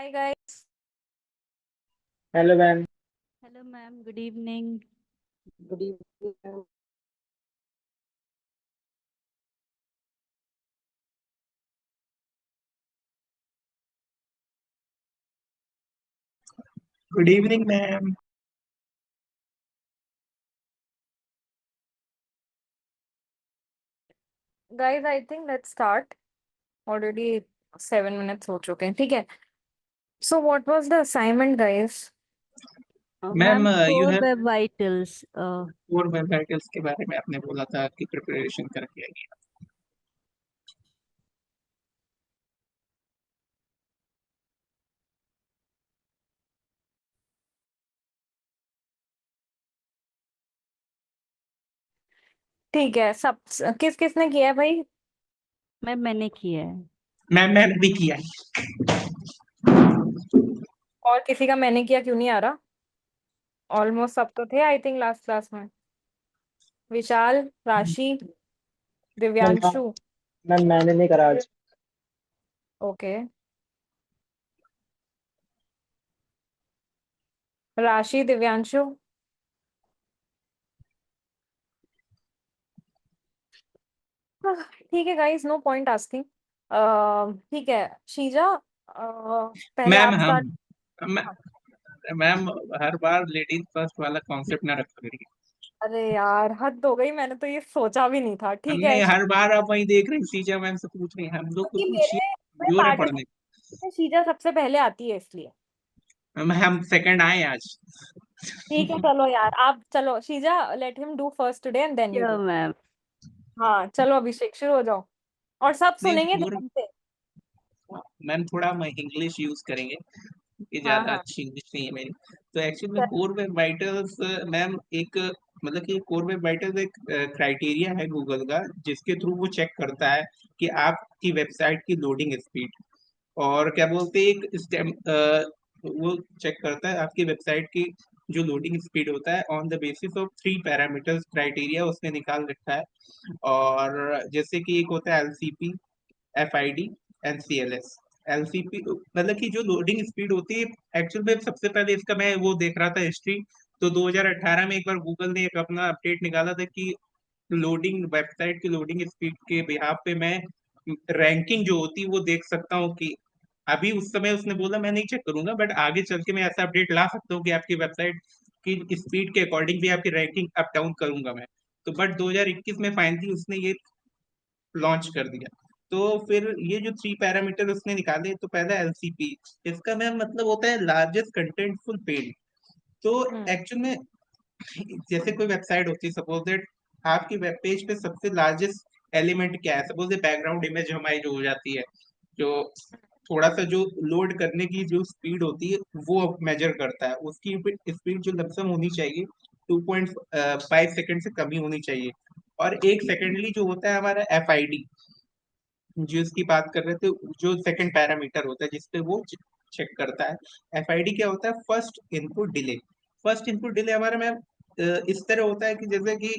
Hi guys. Hello ma'am. Hello, ma'am. Good evening. Good evening. Good evening ma'am. Guys, I think let's start. Already 7 minutes हो चुके हैं, ठीक है. So what was the assignment, guys? Ma'am Ma'am, you core have web vitals. Core web titles के बारे में आपने बोला था कि प्रिपरेशन करके आइए। ठीक है. सब किस किसने किया है भाई? मैम मैंने किया है. मैंने भी किया है। और किसी का मैंने किया क्यों नहीं आ रहा? ऑलमोस्ट सब तो थे आई थिंक लास्ट क्लास में. विशाल, राशि, मैम दिव्यांशु. मैम मैंने नहीं करा आज। ओके. राशि, दिव्यांशु. ठीक है गाइस, नो पॉइंट आस्किंग. ठीक है. शीजा, पहले मैम आप स्टार्ट. मैम हर बार लेडीज फर्स्ट वाला कॉन्सेप्ट ना रखा करिए। अरे यार, हद हो गई. मैंने तो ये सोचा भी नहीं था. ठीक है. नहीं, हर बार आप वही देख रहे हैं, सीजा मैम से पूछ रहे हैं, हम लोग को क्योंकि पूछिए। मेरे जोर है पढ़ने। पार्टिसिपेट में शीजा सबसे पहले आती है इसलिए. मैम हम सेकंड आए आज। ठीक है, चलो यार, आप चलो. Sheeja, let him do first today and then you Sure, do. ma'am. हाँ चलो, अभिषेक शुरू हो जाओ. और सब नहीं सुनेंगे मोर ध्यान से. मैम थोड़ा हम इंग्लिश यूज करेंगे, ये हाँ ज्यादा हाँ. अच्छी इंग्लिश नहीं है मेरी। तो एक्चुअली में कोर वेब वाइटल्स मैम एक मतलब कि कोर वेब वाइटल्स एक क्राइटेरिया है गूगल का, जिसके थ्रू वो चेक करता है कि आपकी वेबसाइट की लोडिंग स्पीड, और क्या बोलते हैं एक स्टेम वो चेक करता है आपकी वेबसाइट की जो लोडिंग स्पीड होता है on the basis of 3 parameters, criteria उसने निकाल रखा है। और जैसे कि एक होता है एलसीपी, एफआईडी, एनसीएलएस। एलसीपी मतलब कि जो लोडिंग स्पीड होती है, एक्चुअल में सबसे पहले इसका मैं वो देख रहा था हिस्ट्री। तो 2018 में एक बार गूगल ने एक अपना अपडेट निकाला था कि लोडिंग वेबसाइट की लोडिंग स्पीड के बिहाफ पे मैं रैंकिंग जो होती है वो देख सकता हूँ कि अभी उस समय उसने बोला मैं नहीं चेक करूंगा, बट आगे चल के मैं ऐसा अपडेट ला सकता हूँ कि आपकी वेबसाइट की स्पीड के अकॉर्डिंग भी आपकी रैंकिंग अप डाउन करूंगा मैं। तो बट 2021 में फाइनली उसने ये लॉन्च कर दिया। तो फिर ये जो 3 पैरामीटर उसने निकाले, तो पहला एलसीपी, इसका मैम मतलब होता है लार्जेस्ट कंटेंटफुल पेज। तो हम्म. एक्चुअल में जैसे कोई वेबसाइट होती है, सपोज दैट आपकी वेब पेज पे सबसे लार्जेस्ट एलिमेंट क्या है, सपोज बैकग्राउंड इमेज हमारी जो हो जाती है, जो थोड़ा सा जो लोड करने की जो स्पीड होती है वो मेजर करता है, उसकी स्पीड जो लमसम होनी चाहिए 2.5 सेकंड से कम ही होनी चाहिए। और एक सेकेंडली जो होता है हमारा एफ जिसकी बात कर रहे थे, जो सेकंड पैरामीटर होता है जिसपे वो चेक करता है, एफआईडी क्या होता है, first input delay. First input delay हमारा मैम इस तरह होता है कि जैसे कि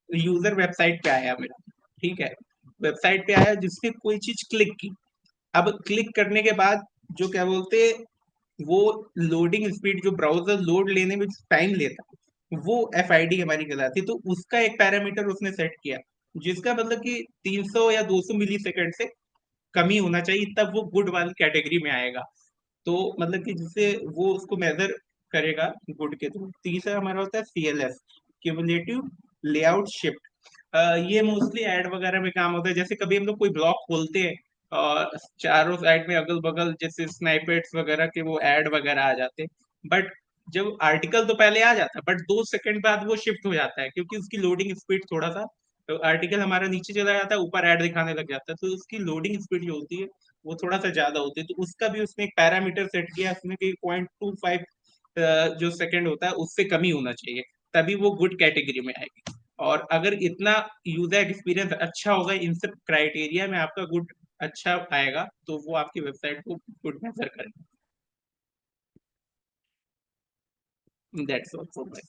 यूजर वेबसाइट पे आया मेरा, ठीक है, वेबसाइट पे आया जिसने कोई चीज क्लिक की। अब क्लिक करने के बाद जो क्या बोलते हैं, वो लोडिंग स्पीड जो ब्राउजर लोड लेने में टाइम लेता है, वो एफआईडी हमारी कहलाती है। तो उसका एक पैरामीटर उसने सेट किया, जिसका मतलब कि 300 या 200 मिली सेकंड से कम ही होना चाहिए, तब वो गुड वाली कैटेगरी में आएगा। तो मतलब कि जिससे वो उसको मेजर करेगा गुड के थ्रू। तीसरा हमारा होता है सीएलएस, क्यूमुलेटिव लेआउट शिफ्ट। ये मोस्टली ऐड वगैरह में काम होता है। जैसे कभी हम लोग कोई ब्लॉग खोलते हैं और चारों साइड में अगल बगल जैसे स्नाइपेट्स वगैरह के वो ऐड वगैरह आ जाते हैं, बट जब आर्टिकल तो पहले आ जाता है, बट 2 सेकंड बाद वो शिफ्ट हो जाता है क्योंकि उसकी लोडिंग स्पीड थोड़ा सा, तो आर्टिकल हमारा नीचे चला जाता है, ऊपर ऐड दिखाने लग जाता है, तो उसकी लोडिंग स्पीड जो होती है वो थोड़ा सा ज्यादा होती है। तो उसका भी उसने एक पैरामीटर सेट किया उसने कि 0.25 जो सेकंड होता है उससे कम ही होना चाहिए, तभी वो गुड कैटेगरी में आएगी। और अगर इतना यूजर एक्सपीरियंस अच्छा होगा इन सब क्राइटेरिया में आपका गुड अच्छा आएगा, तो वो आपकी वेबसाइट को गुड मेजर करेगा। That's all for my.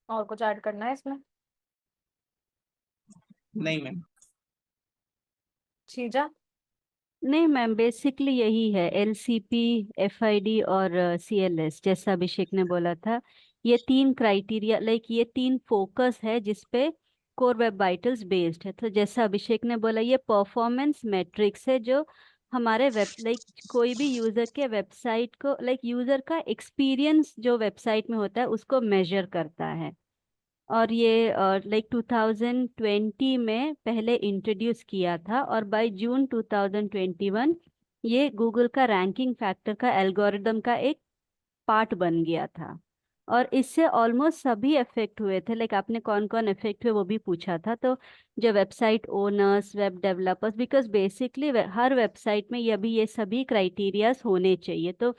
और कुछ ऐड करना है इसमें? नहीं मैम। शीजा. नहीं मैम, बेसिकली यही है, LCP, FID और CLS, जैसा अभिषेक ने बोला था। ये तीन क्राइटेरिया, लाइक ये तीन फोकस है जिसपे कोर वेब वाइटल्स बेस्ड है। तो जैसा अभिषेक ने बोला, ये परफॉर्मेंस मैट्रिक्स है जो हमारे वेब, लाइक कोई भी यूजर के वेबसाइट को, लाइक यूजर का एक्सपीरियंस जो वेबसाइट में होता है उसको मेजर करता है। और ये लाइक 2020 में पहले इंट्रोड्यूस किया था, और बाय जून 2021 ये गूगल का रैंकिंग फैक्टर का एल्गोरिदम का एक पार्ट बन गया था। और इससे ऑलमोस्ट सभी इफेक्ट हुए थे, लाइक आपने कौन कौन इफेक्ट हुए वो भी पूछा था। तो जो website owners, web developers, because basically her website में ये अभी ये सभी क्राइटेरियाज होने चाहिए। तो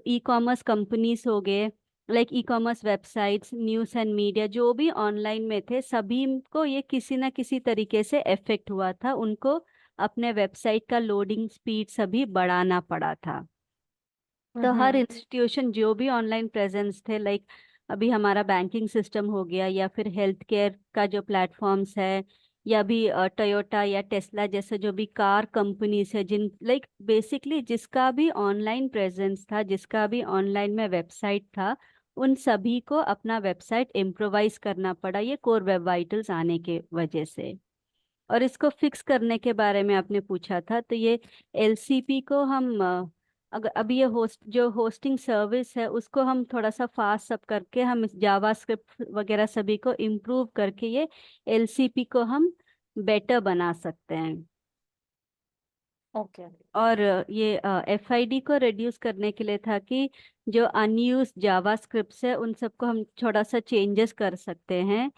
ई कॉमर्स कंपनीज हो गए, like e commerce websites, news and media, जो भी ऑनलाइन में थे, सभी को ये किसी ना किसी तरीके से इफेक्ट हुआ था। उनको अपने वेबसाइट का लोडिंग स्पीड सभी बढ़ाना पड़ा था। तो हर इंस्टीट्यूशन जो भी ऑनलाइन प्रेजेंस थे, लाइक अभी हमारा बैंकिंग सिस्टम हो गया, या फिर हेल्थ केयर का जो प्लेटफॉर्म्स है, या भी टोयोटा या टेस्ला जैसे जो भी कार कंपनीज है, जिन लाइक बेसिकली जिसका भी ऑनलाइन प्रेजेंस था, जिसका भी ऑनलाइन में वेबसाइट था, उन सभी को अपना वेबसाइट इम्प्रोवाइज करना पड़ा ये कोर वेब वाइटल्स आने के वजह से। और इसको फिक्स करने के बारे में आपने पूछा था, तो ये LCP को हम अगर अभी ये जो होस्टिंग सर्विस है उसको हम थोड़ा सा फास्ट सब करके, हम इस जावास्क्रिप्ट वगैरह सभी को इम्प्रूव करके ये LCP को हम बेटर बना सकते हैं। ओके। और ये FID को रिड्यूस करने के लिए था कि जो अनयूज जावास्क्रिप्ट है उन सबको हम थोड़ा सा चेंजेस कर सकते हैं।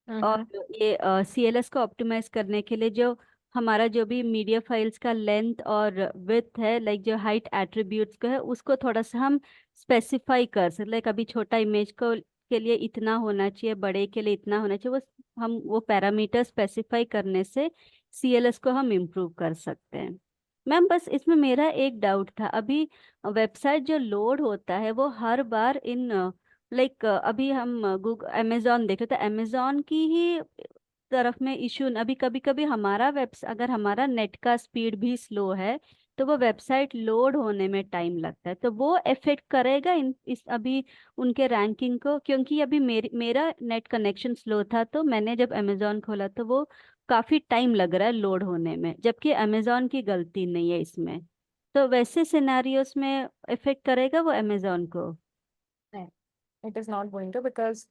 और ये CLS को ऑप्टिमाइज करने के लिए जो हमारा जो भी मीडिया फाइल्स का लेंथ और विड्थ है, लाइक जो हाइट एट्रीब्यूट्स को है, उसको थोड़ा सा हम स्पेसिफाई कर सकते, लाइक अभी छोटा इमेज को के लिए इतना होना चाहिए, बड़े के लिए इतना होना चाहिए, वो हम वो पैरामीटर स्पेसिफाई करने से CLS को हम इम्प्रूव कर सकते हैं। मैम बस इसमें मेरा एक डाउट था, अभी वेबसाइट जो लोड होता है वो हर बार इन लाइक अभी हम गूगल अमेजोन देख रहे, तो अमेजोन की ही तरफ में इशू, अभी कभी कभी हमारा वेब, अगर हमारा नेट का स्पीड भी स्लो है तो वो वेबसाइट लोड होने में टाइम लगता है, तो वो इफेक्ट करेगा इन इस अभी उनके रैंकिंग को? क्योंकि अभी मेरा नेट कनेक्शन स्लो था, तो मैंने जब अमेजोन खोला तो वो काफी टाइम लग रहा है लोड होने में, जबकि अमेजोन की गलती नहीं है इसमें। तो वैसे सिनेरियोस में इफेक्ट करेगा वो अमेजोन को? नहीं, it is not going to, because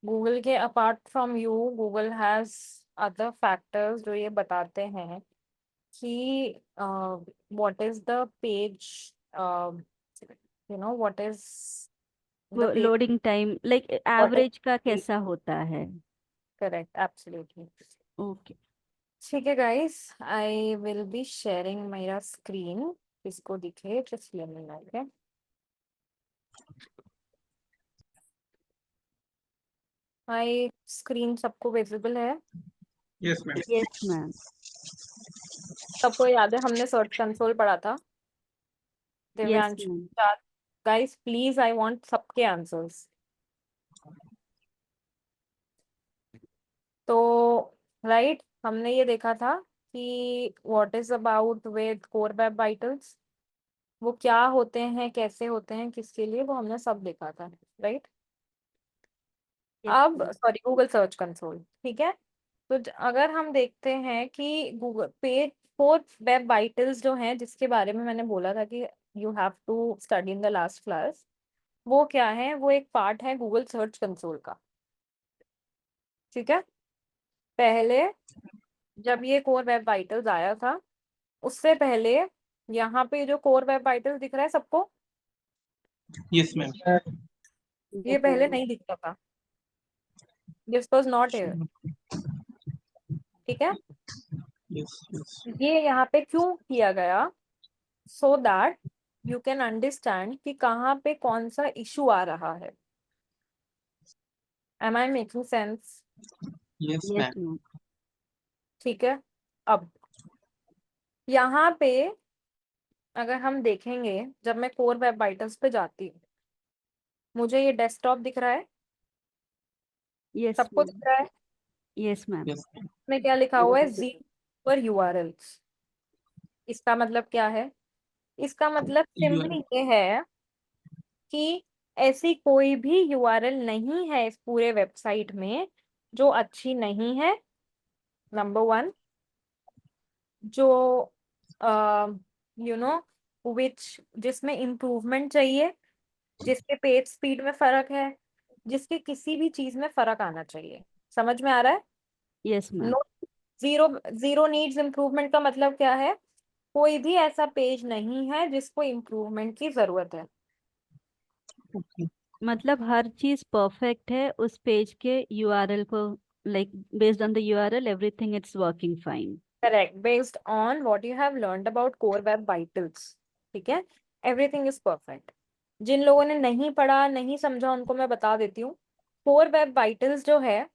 Google के apart from you, Google has other factors जो ये बताते हैं कि what is the page, what is वो the page, loading time, like what is average का page, कैसा होता है? correct, absolutely. ओके। ठीक है guys, I will be sharing मेरा screen, किसको दिखे just let me know, okay? My screen सबको visible है? Yes ma'am. Yes ma'am. सबको याद है हमने सर्च कंसोल पढ़ा था? Yes Divyansh, ma'am. Guys please, I want सबके आंसर्स। तो राइट, हमने ये देखा था कि what is about with core web vitals, वो क्या होते हैं, कैसे होते हैं, किसके लिए, वो हमने सब देखा था, राइट? यस अब ma'am. Sorry, Google search console, ठीक है। तो अगर हम देखते हैं कि Google page core web vitals जो हैं, जिसके बारे में मैंने बोला था कि you have to study in the last class, वो क्या है? वो एक पार्ट है गूगल सर्च कंसोल का, ठीक है। पहले जब ये कोर वेब वाइटल्स आया था, उससे पहले यहाँ पे जो कोर वेब वाइटल्स दिख रहा है सबको, यस मैम। ये पहले नहीं दिखता था, दिस वाज नॉट हियर, ठीक है। Yes yes. ये यहाँ पे क्यों किया गया? So that you can understand कि कहाँ पे कौन सा इशू आ रहा है। Am I making sense? Yes yes ma'am. Ma'am. ठीक है। अब यहाँ पे अगर हम देखेंगे, जब मैं कोर वेब वाइटल्स पे जाती हूँ, मुझे ये डेस्कटॉप दिख रहा है, यस सबको मैम। दिख रहा है। Yes ma'am. Yes ma'am. इसमें क्या लिखा हुआ है? जी पर यूआरएल्स, इसका मतलब क्या है? इसका मतलब सिंपली ये है कि ऐसी कोई भी यूआरएल नहीं है इस पूरे वेबसाइट में जो अच्छी नहीं है, नंबर वन। जो यू नो विच जिसमें इम्प्रूवमेंट चाहिए, जिसके पेज स्पीड में फर्क है, जिसके किसी भी चीज में फर्क आना चाहिए। समझ में आ रहा है? Yes ma'am. No, zero zero needs improvement का मतलब क्या है? कोई भी ऐसा पेज नहीं है जिसको इम्प्रूवमेंट की जरूरत है। मतलब हर चीज परफेक्ट है उस पेज के यूआरएल को, like based on the URL everything it's working fine. Correct, based on what you have learned about core web vitals. ठीक है, एवरीथिंग इज परफेक्ट। जिन लोगों ने नहीं पढ़ा, नहीं समझा, उनको मैं बता देती हूँ। कोर वेब वाइटल्स जो है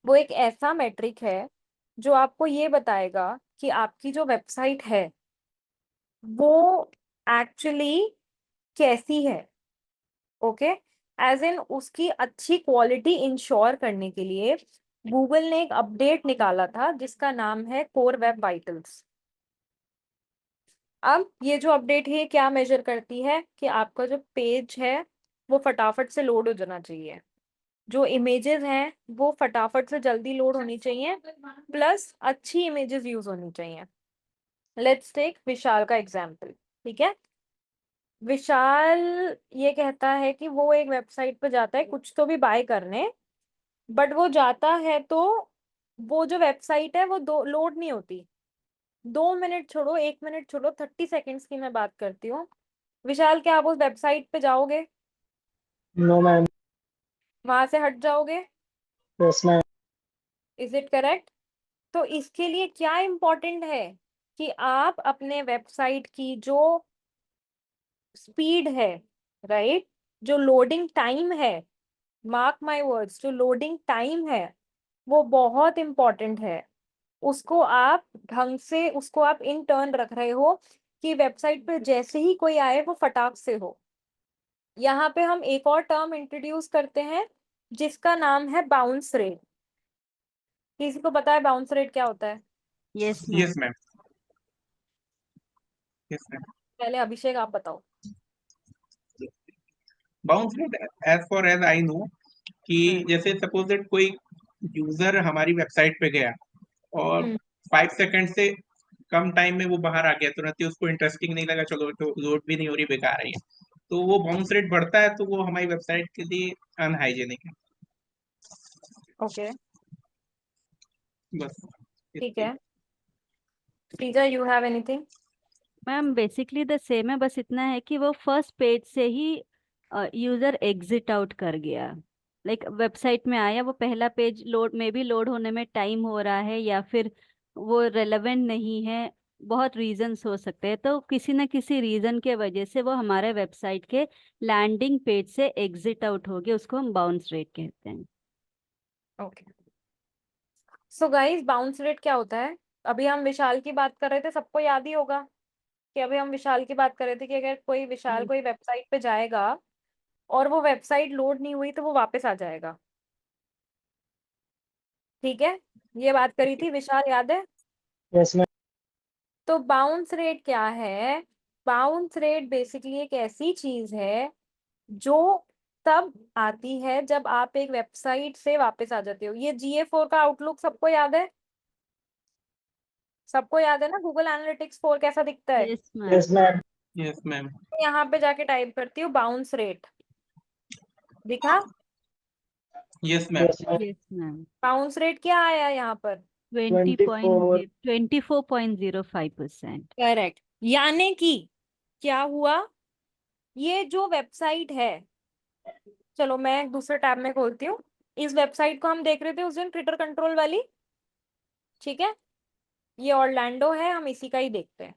वो एक ऐसा मैट्रिक है जो आपको ये बताएगा कि आपकी जो वेबसाइट है वो एक्चुअली कैसी है। ओके, एज इन उसकी अच्छी क्वालिटी इंश्योर करने के लिए गूगल ने एक अपडेट निकाला था जिसका नाम है कोर वेब वाइटल्स। अब ये जो अपडेट है क्या मेजर करती है कि आपका जो पेज है वो फटाफट से लोड हो जाना चाहिए, जो इमेजेस हैं वो फटाफट से जल्दी लोड होनी चाहिए, प्लस अच्छी इमेजेस यूज होनी चाहिए। लेट्स टेक विशाल का एग्जांपल। ठीक है, विशाल ये कहता है कि वो एक वेबसाइट पे जाता है कुछ तो भी बाय करने, बट वो जाता है तो वो जो वेबसाइट है वो दो लोड नहीं होती। 2 मिनट छोड़ो, 1 मिनट छोड़ो, 30 सेकेंड्स की मैं बात करती हूँ। विशाल, क्या आप उस वेबसाइट पे जाओगे? No ma'am. वहां से हट जाओगे? Yes ma'am. Is it correct? तो इसके लिए क्या इम्पोर्टेंट है कि आप अपने वेबसाइट की जो स्पीड है, राइट, जो लोडिंग टाइम है, मार्क माय वर्ड्स, जो लोडिंग टाइम है वो बहुत इंपॉर्टेंट है। उसको आप ढंग से, उसको आप इन टर्न रख रहे हो कि वेबसाइट पे जैसे ही कोई आए वो फटाक से हो। यहाँ पे हम एक और टर्म इंट्रोड्यूस करते हैं जिसका नाम है बाउंस रेट। किसी को पता है बाउंस रेट क्या होता है? Yes yes ma'am. Ma'am. Yes ma'am. पहले अभिषेक आप बताओ। Bounce rate, as far as I know, कि हम्म जैसे सपोज दैट कोई यूजर हमारी वेबसाइट पे गया और हम्म 5 सेकंड से कम टाइम में वो बाहर आ गया, तुरंत ही उसको इंटरेस्टिंग नहीं लगा, चलो तो लोड भी नहीं हो रही, बेकार है ये, तो वो बाउंस रेट बढ़ता है, तो वो हमारी वेबसाइट के लिए अनहाइजेनिक है। ओके, बस ठीक इतनी। है। Sreeja, you have anything? Ma'am basically the same है, बस इतना है कि वो फर्स्ट पेज से ही यूजर एग्जिट आउट कर गया। लाइक वेबसाइट में आया, वो पहला पेज लोड में भी लोड होने में टाइम हो रहा है या फिर वो रेलेवेंट नहीं है। बहुत रीजंस हो सकते हैं, तो किसी न किसी रीजन के वजह से वो हमारे वेबसाइट के लैंडिंग पेज से एग्जिट आउट हो गया, उसको हम बाउंस रेट कहते हैं। Okay, so guys, bounce rate क्या होता है? अभी हम विशाल की बात कर रहे थे, सबको याद ही होगा कि अभी हम विशाल की बात कर रहे थे कि अगर कोई विशाल कोई वेबसाइट पे जाएगा और वो वेबसाइट लोड नहीं हुई तो वो वापस आ जाएगा। ठीक है, ये बात करी थी विशाल, याद है? Yes ma'am. तो बाउंस रेट क्या है? बाउंस रेट बेसिकली एक ऐसी चीज है जो तब आती है जब आप एक वेबसाइट से वापस आ जाते हो। ये GA4 का आउटलुक सबको याद है? सबको याद है ना गूगल एनालिटिक्स 4 कैसा दिखता है? Yes ma'am. Yes ma'am. Yes ma'am. यहाँ पे जाके टाइप करती हूँ बाउंस रेट, दिखा? Yes ma'am. Yes ma'am. Yes ma'am. Bounce rate क्या आया यहाँ पर? 24। 24.05%। करेक्ट, यानी कि क्या हुआ? ये जो वेबसाइट है, चलो मैं एक दूसरे टैब में खोलती हूँ। इस वेबसाइट को हम देख रहे थे उस दिन, क्रिएटर कंट्रोल वाली। ठीक है, ये ऑरलैंडो है, हम इसी का ही देखते हैं।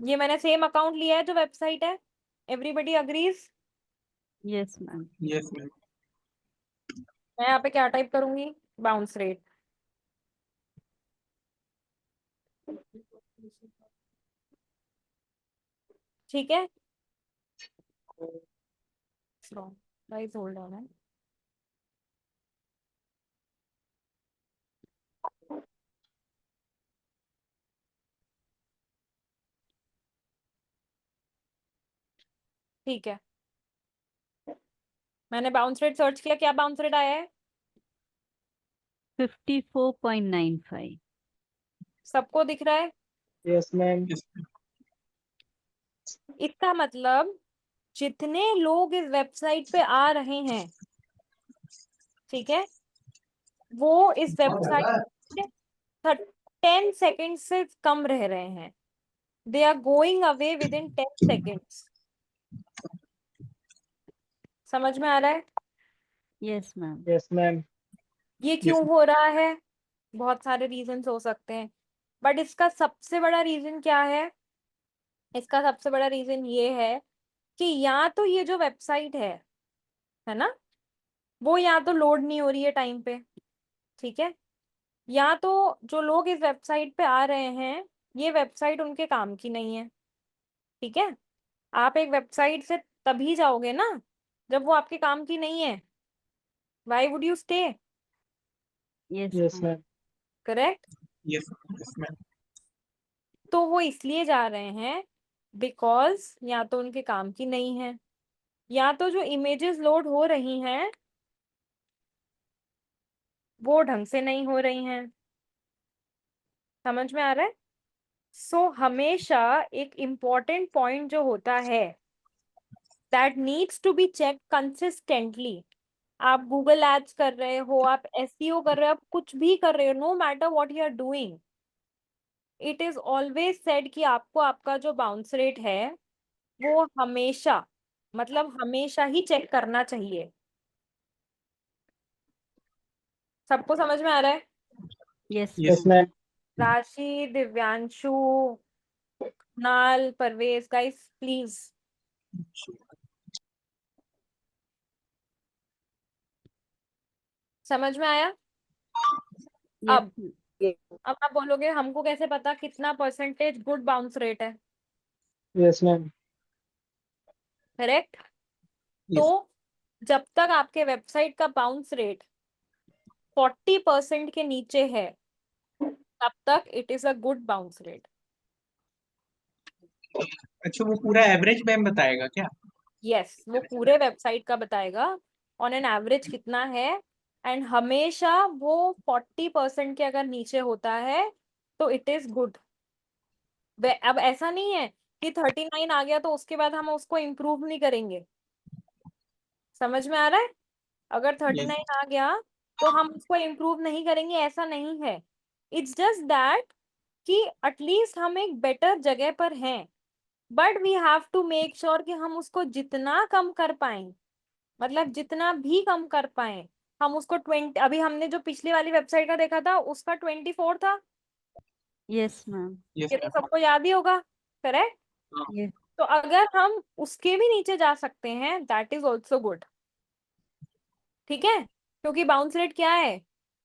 ये मैंने सेम अकाउंट लिया है जो वेबसाइट है। Everybody agrees? Yes ma'am. Yes ma'am. मैं यहाँ पे क्या टाइप करूंगी? Bounce rate. ठीक है, गाइस होल्ड ऑन। ठीक है, मैंने बाउंस रेट सर्च किया, क्या बाउंस रेट आया है? 54.95। सबको दिख रहा है? Yes ma'am. इसका मतलब जितने लोग इस वेबसाइट पे आ रहे हैं, ठीक है, वो इस वेबसाइट 10 सेकेंड से कम रह रहे हैं। They are going away within 10 seconds. समझ में आ रहा है? Yes ma'am. Yes ma'am. ये क्यों हो रहा है? बहुत सारे रीजंस हो सकते हैं, बट इसका सबसे बड़ा रीजन क्या है? इसका सबसे बड़ा रीजन ये है कि या तो ये जो वेबसाइट है ना, वो या तो लोड नहीं हो रही है टाइम पे, ठीक है, या तो जो लोग इस वेबसाइट पे आ रहे हैं, ये वेबसाइट उनके काम की नहीं है, ठीक है। आप एक वेबसाइट से तभी जाओगे ना जब वो आपके काम की नहीं है। Why would you stay? Yes yes ma'am. Ma'am. Correct. Yes ma'am. तो वो इसलिए जा रहे हैं बिकॉज या तो उनके काम की नहीं है, या तो जो इमेजेस लोड हो रही हैं वो ढंग से नहीं हो रही हैं। समझ में आ रहा है? सो हमेशा एक इम्पॉर्टेंट पॉइंट जो होता है that needs to be check consistently. आप गूगल एड्स कर रहे हो, आप एसईओ कर रहे हो, आप कुछ भी कर रहे हो, no matter what you are doing, it is always said कि आपको आपका जो बाउंस रेट है वो हमेशा, मतलब हमेशा ही चेक करना चाहिए। सबको समझ में आ रहा है? Yes yes ma'am. मैम। राशि, दिव्यांशु, नाल, परवेज, गाइस प्लीज। समझ में आया? अब यस। अब आप बोलोगे हमको कैसे पता कितना परसेंटेज गुड बाउंस रेट है? Yes ma'am. करेक्ट। तो जब तक आपके वेबसाइट का बाउंस रेट 40% के नीचे है तब तक it is a good bounce rate. अच्छा, वो पूरा एवरेज मैम बताएगा क्या? यस, वो पूरे वेबसाइट का बताएगा ऑन एन एवरेज कितना है, एंड हमेशा वो 40% के अगर नीचे होता है तो इट इज गुड। अब ऐसा नहीं है कि 39 आ गया तो उसके बाद हम उसको इम्प्रूव नहीं करेंगे। समझ में आ रहा है? अगर यस 39 आ गया तो हम उसको इम्प्रूव नहीं करेंगे, ऐसा नहीं है। इट्स जस्ट दैट कि एटलीस्ट हम एक बेटर जगह पर हैं, but we have to make sure कि हम उसको जितना कम कर पाए, मतलब जितना भी कम कर पाए, हम उसको 20, अभी हमने जो पिछली वाली वेबसाइट का देखा था उसका 24 था, यस मैम। यस ये तो सबको याद ही होगा। करेक्ट। यस। तो अगर हम उसके भी नीचे जा सकते हैं दैट इज ऑल्सो गुड, ठीक है। क्योंकि बाउंस रेट क्या है?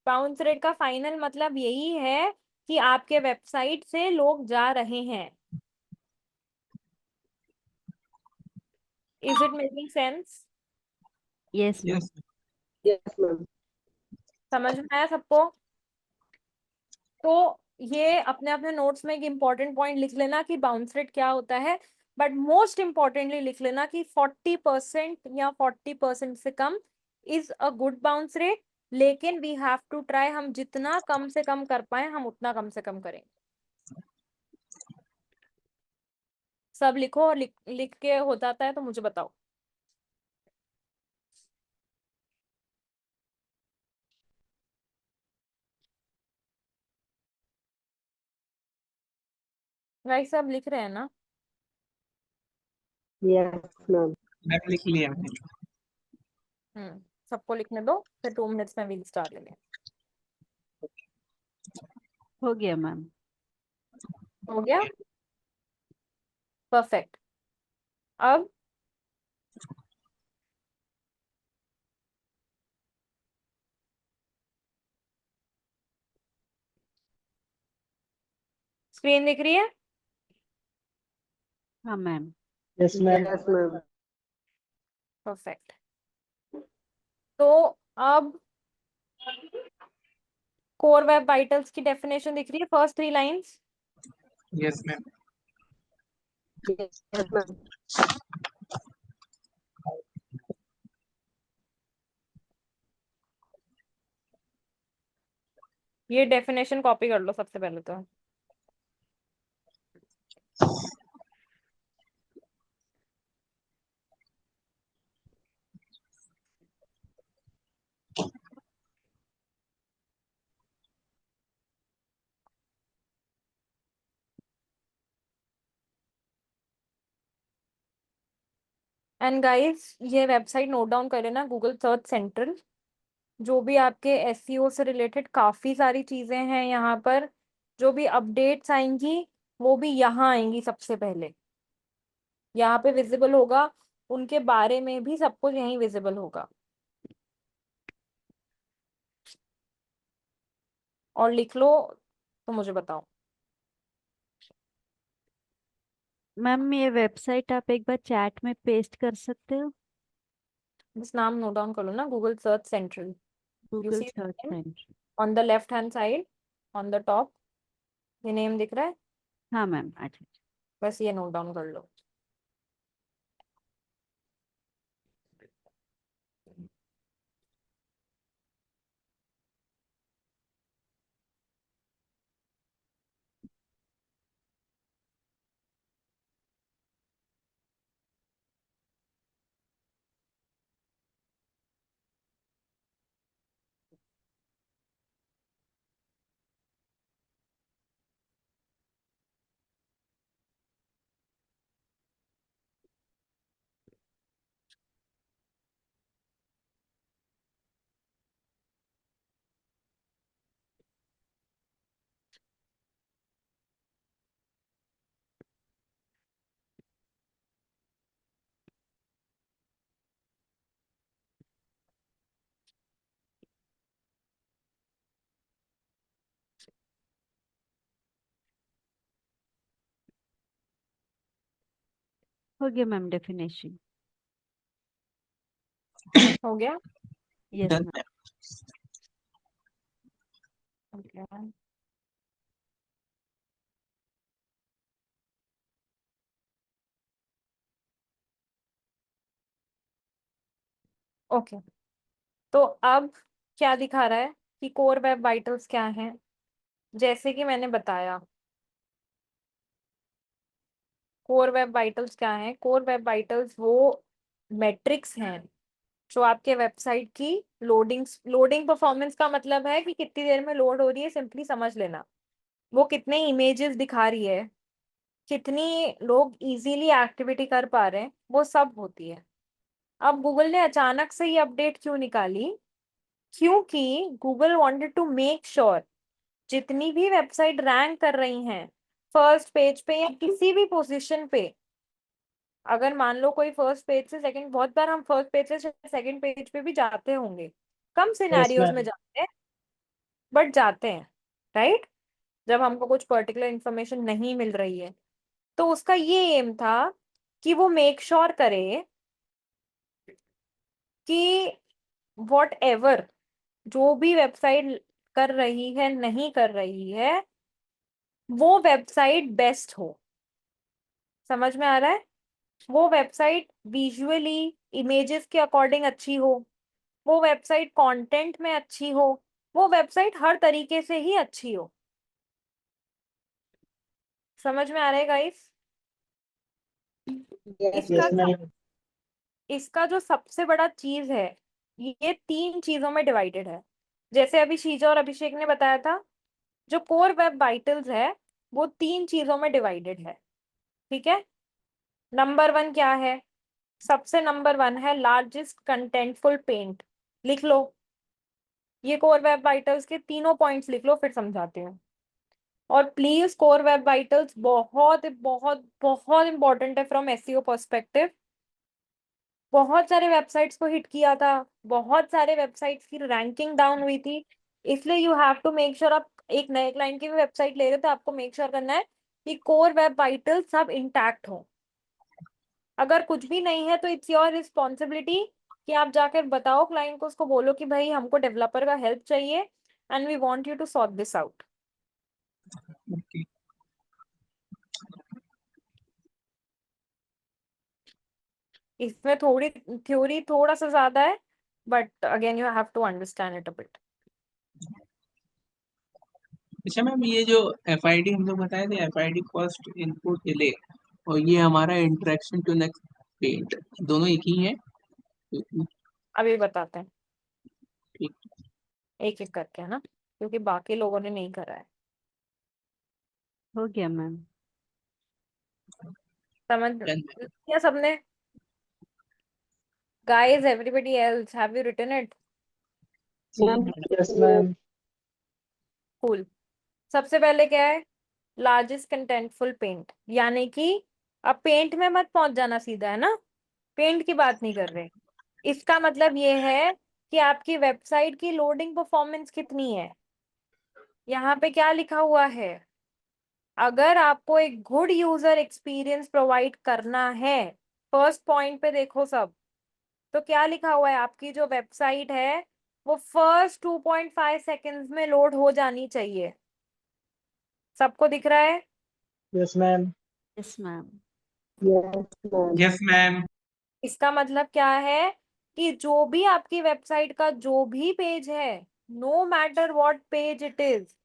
बाउंस रेट का फाइनल मतलब यही है कि आपके वेबसाइट से लोग जा रहे हैं। Is it making sense? Yes ma'am. Yes yes ma'am. समझ में आया सबको? तो ये अपने अपने नोट्स में एक इम्पॉर्टेंट पॉइंट लिख लेना कि बाउंस रेट क्या होता है, बट मोस्ट इम्पॉर्टेंटली लिख लेना कि 40% या 40% से कम is a good bounce rate. लेकिन वी हैव टू ट्राई, हम जितना कम से कम कर पाए हम उतना कम से कम करें। सब लिखो, और लिख के हो जाता है तो मुझे बताओ। भाई सब लिख रहे हैं ना? Yes ma'am. मैम, लिख लिया मैंने। सबको लिखने दो, फिर 2 मिनट्स में वील स्टार्ट लेंगे। हो गया मैम। हो गया? परफेक्ट। अब स्क्रीन दिख रही है? हाँ ma'am. Yes ma'am. Yes ma'am. Perfect. तो अब कोर वेब वाइटल्स की डेफिनेशन दिख रही है, first 3 lines. Yes ma'am. Yes ma'am. ये डेफिनेशन कॉपी कर लो सबसे पहले तो। एंड गाइस ये वेबसाइट नोट डाउन कर लेना, गूगल सर्च सेंट्रल। जो भी आपके एसईओ से रिलेटेड काफी सारी चीजें हैं यहाँ पर, जो भी अपडेट्स आएंगी वो भी यहाँ आएंगी सबसे पहले, यहाँ पे विजिबल होगा। उनके बारे में भी सब कुछ यहीं विजिबल होगा। और लिख लो तो मुझे बताओ। मैम ये वेबसाइट आप एक बार चैट में पेस्ट कर सकते हो? बस नाम नोट डाउन कर लो ना, Google search central. You Google see search center. On the left hand side, on the top, ये नेम दिख रहा है, हाँ मैम, अच्छा। बस ये नोट डाउन कर लो। हो गया मैम डेफिनेशन। हो गया। Yes Done ma'am. है। Okay okay. तो अब क्या दिखा रहा है कि कोर वेब वाइटल्स क्या हैं। जैसे कि मैंने बताया, कोर वेब वाइटल्स क्या हैं। कोर वेब वाइटल्स वो मैट्रिक्स हैं जो आपके वेबसाइट की लोडिंग परफॉर्मेंस का मतलब है कि कितनी देर में लोड हो रही है, सिंपली समझ लेना। वो कितने इमेजेस दिखा रही है, कितनी लोग इजीली एक्टिविटी कर पा रहे हैं, वो सब होती है। अब गूगल ने अचानक से ये अपडेट क्यों निकाली? क्योंकि Google wanted to make sure जितनी भी वेबसाइट रैंक कर रही हैं फर्स्ट पेज पे या किसी भी पोजीशन पे, अगर मान लो कोई फर्स्ट पेज से सेकंड, बहुत बार हम फर्स्ट पेज से सेकंड पेज पे भी जाते होंगे, कम यस सिनेरियोज में मैम। जाते हैं, बट जाते हैं, राइट? जब हमको कुछ पर्टिकुलर इंफॉर्मेशन नहीं मिल रही है, तो उसका ये एम था कि वो मेक श्योर करे कि वॉट एवर जो भी वेबसाइट कर रही है नहीं कर रही है, वो वेबसाइट बेस्ट हो। समझ में आ रहा है? वो वेबसाइट विजुअली इमेजेस के अकॉर्डिंग अच्छी हो, वो वेबसाइट कंटेंट में अच्छी हो, वो वेबसाइट हर तरीके से ही अच्छी हो। समझ में आ रहा है गाइस? इसका यस मैम। इसका जो सबसे बड़ा चीज है, ये तीन चीजों में डिवाइडेड है। जैसे अभी शीजा और अभिषेक ने बताया था, जो कोर वेब वाइटल्स है वो तीन चीजों में डिवाइडेड है। ठीक है? नंबर वन क्या है? सबसे नंबर वन है लार्जेस्ट कंटेंटफुल पेंट। लिख लो, ये कोर वेब वाइटल्स के तीनों पॉइंट्स लिख लो, फिर समझाते हैं। और प्लीज, कोर वेब वाइटल्स बहुत बहुत बहुत इंपॉर्टेंट है फ्रॉम एसईओ पर्सपेक्टिव। बहुत सारे वेबसाइट्स को हिट किया था, बहुत सारे वेबसाइट्स की रैंकिंग डाउन हुई थी। इसलिए you have to make sure, आप एक नए क्लाइंट की भी वेबसाइट ले रहे हो तो आपको मेक श्योर करना है कि कोर वेब वाइटल सब इंटैक्ट हो। अगर कुछ भी नहीं है तो इट्स योर रिस्पॉन्सिबिलिटी कि आप जाकर बताओ क्लाइंट को, उसको बोलो कि भाई हमको डेवलपर का हेल्प चाहिए and we want you to sort this out. Okay. इसमें थोड़ी थ्योरी थोड़ा सा ज्यादा है, but again you have to understand it a bit. अच्छा मैम, ये जो FID हम लोग बताए थे, FID फर्स्ट इनपुट डिले, और ये हमारा इंटरेक्शन टू नेक्स्ट पेंट, दोनों एक ही है? अभी बताते हैं ठीक। एक एक करके, है ना, क्योंकि बाकी लोगों ने नहीं करा है। हो गया मैम। समझ लिया सबने? Guys, everybody else, have you written it? Ma'am yes ma'am. Cool. सबसे पहले क्या है? लार्जेस्ट कंटेंटफुल पेंट, यानी कि अब पेंट में मत पहुंच जाना सीधा, है ना, पेंट की बात नहीं कर रहे। इसका मतलब ये है कि आपकी वेबसाइट की लोडिंग परफॉर्मेंस कितनी है। यहाँ पे क्या लिखा हुआ है? अगर आपको एक गुड यूजर एक्सपीरियंस प्रोवाइड करना है, फर्स्ट पॉइंट पे देखो सब, तो क्या लिखा हुआ है? आपकी जो वेबसाइट है वो फर्स्ट 2.5 सेकेंड्स में लोड हो जानी चाहिए। सबको दिख रहा है? Yes ma'am. Yes ma'am. Yes ma'am. Yes ma'am. इसका मतलब क्या है कि जो भी आपकी वेबसाइट का जो भी पेज है, no matter what page it is,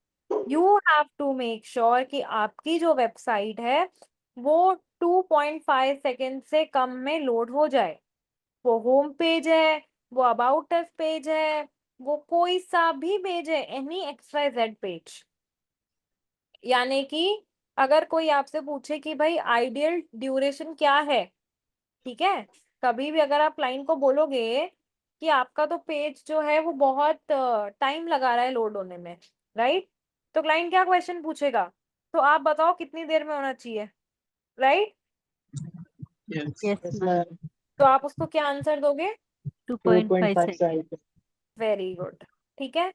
you have to make sure कि आपकी जो वेबसाइट है वो 2.5 सेकेंड से कम में लोड हो जाए। वो होम पेज है, वो अबाउट अस पेज है, वो कोई सा भी पेज है, एनी XYZ पेज। यानी कि अगर कोई आपसे पूछे कि भाई आइडियल ड्यूरेशन क्या है, ठीक है, कभी भी अगर आप क्लाइंट को बोलोगे कि आपका तो पेज जो है वो बहुत टाइम लगा रहा है लोड होने में, राइट, तो क्लाइंट क्या क्वेश्चन पूछेगा? तो आप बताओ कितनी देर में होना चाहिए, right? Yes. Yes yes ma'am. Ma'am. तो आप उसको क्या आंसर दोगे? 2.5 2.5 सेकेंड। सेकंड। Very good. ठीक है,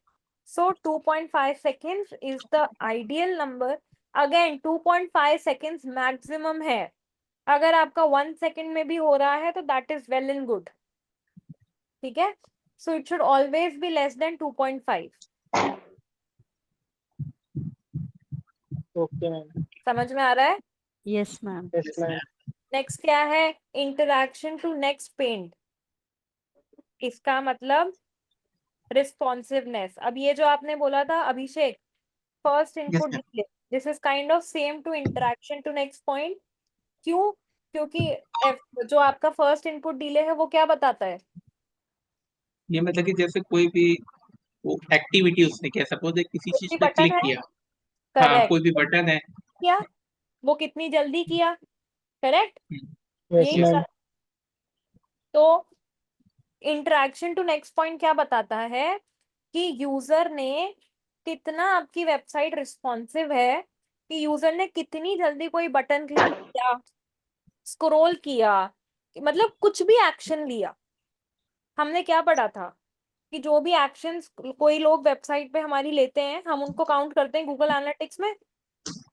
सो 2.5 seconds is the ideal number. Again 2.5 seconds maximum है। अगर आपका 1 सेकेंड में भी हो रहा है तो that is well and good. ठीक है, so it should always be less than 2.5। Okay ma'am. समझ में आ रहा है? Yes ma'am. Yes ma'am. Next क्या है? Interaction to next paint. इसका मतलब रिस्पॉन्सिवनेस। अब ये जो आपने बोला था Abhishek, first yes input ma'am. Delay, this is kind of same to interaction to next point. क्यों? क्योंकि जो आपका फर्स्ट इनपुट डिले है वो क्या बताता है? ये मतलब कि जैसे कोई भी वो एक्टिविटी उसने किया, सपोज किसी कोई चीज भी पे बटन क्लिक है, किया। हाँ, करेक्ट, कोई भी बटन है। किया, वो कितनी जल्दी किया, करेक्ट, यस यही मैम। बता। तो इंटरैक्शन टू नेक्स्ट पॉइंट क्या बताता है कि यूजर ने कितना, आपकी वेबसाइट रिस्पॉन्सिव है, कि यूजर ने कितनी जल्दी कोई बटन क्लिक किया, स्क्रॉल किया, मतलब कुछ भी एक्शन लिया। हमने क्या पढ़ा था कि जो भी एक्शंस कोई लोग वेबसाइट पे हमारी लेते हैं हम उनको काउंट करते हैं गूगल एनालिटिक्स में,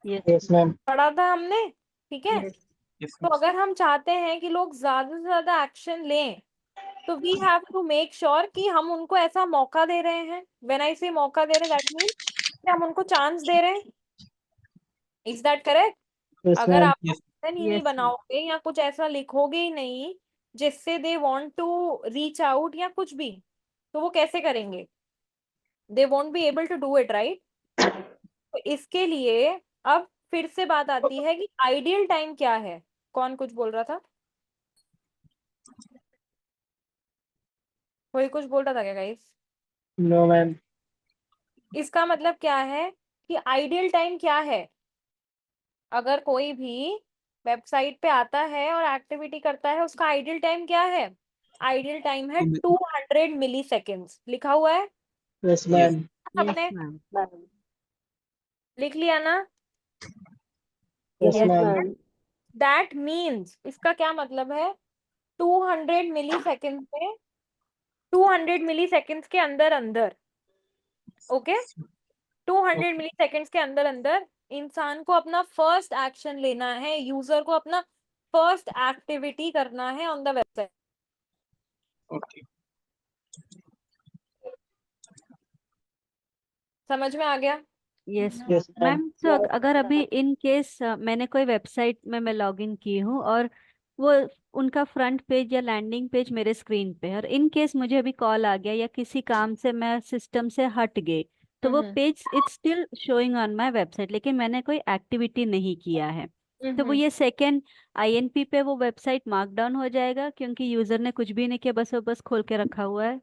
यस यस मैम। पढ़ा था हमने, ठीक है। यस तो अगर हम चाहते हैं कि लोग ज्यादा से ज्यादा एक्शन लें, तो we have to make sure कि हम उनको ऐसा मौका दे रहे हैं। व्हेन आई से मौका दे रहे, दैट मीन कि हम उनको चांस दे रहे हैं। Is that correct? यस अगर मैम। आप यस। बटन ही नहीं यस मैम। बनाओगे या कुछ ऐसा लिखोगे ही नहीं जिससे they want to reach out या कुछ भी, तो वो कैसे करेंगे? They won't be able to do it, right? तो इसके लिए अब फिर से बात आती है कि आइडियल टाइम क्या है। कौन कुछ बोल रहा था? कोई कुछ बोल रहा था क्या गाइस? No ma'am. इसका मतलब क्या है कि आइडियल टाइम क्या है? अगर कोई भी वेबसाइट पे आता है और एक्टिविटी करता है, उसका आइडियल टाइम क्या है? आइडियल टाइम है 200 मिली सेकेंड्स, लिखा हुआ है यस यस। मैम। यस सबने, मैम। लिख लिया ना? Yes yes ma'am. Ma'am. That means, इसका क्या मतलब है? 200 मिली सेकेंड में, 200 मिली सेकेंड्स के अंदर अंदर, ओके, 200 मिली सेकेंड्स के अंदर अंदर इंसान को अपना फर्स्ट एक्शन लेना है, यूजर को अपना फर्स्ट एक्टिविटी करना है ऑन द वेबसाइट। ओके। समझ में आ गया? Yes yes ma'am. मैम। तो अगर अभी इन केस मैंने कोई वेबसाइट में मैं लॉग इन की हूँ और वो उनका फ्रंट पेज या लैंडिंग पेज मेरे स्क्रीन पे है, और इन केस मुझे अभी कॉल आ गया या किसी काम से मैं सिस्टम से हट गई, तो वो hmm page it's still showing on my website, लेकिन मैंने कोई एक्टिविटी नहीं किया है। तो वो ये सेकेंड INP पे वो वेबसाइट मार्क डाउन हो जाएगा क्योंकि यूजर ने कुछ भी नहीं किया, बस वो बस खोल के रखा हुआ है।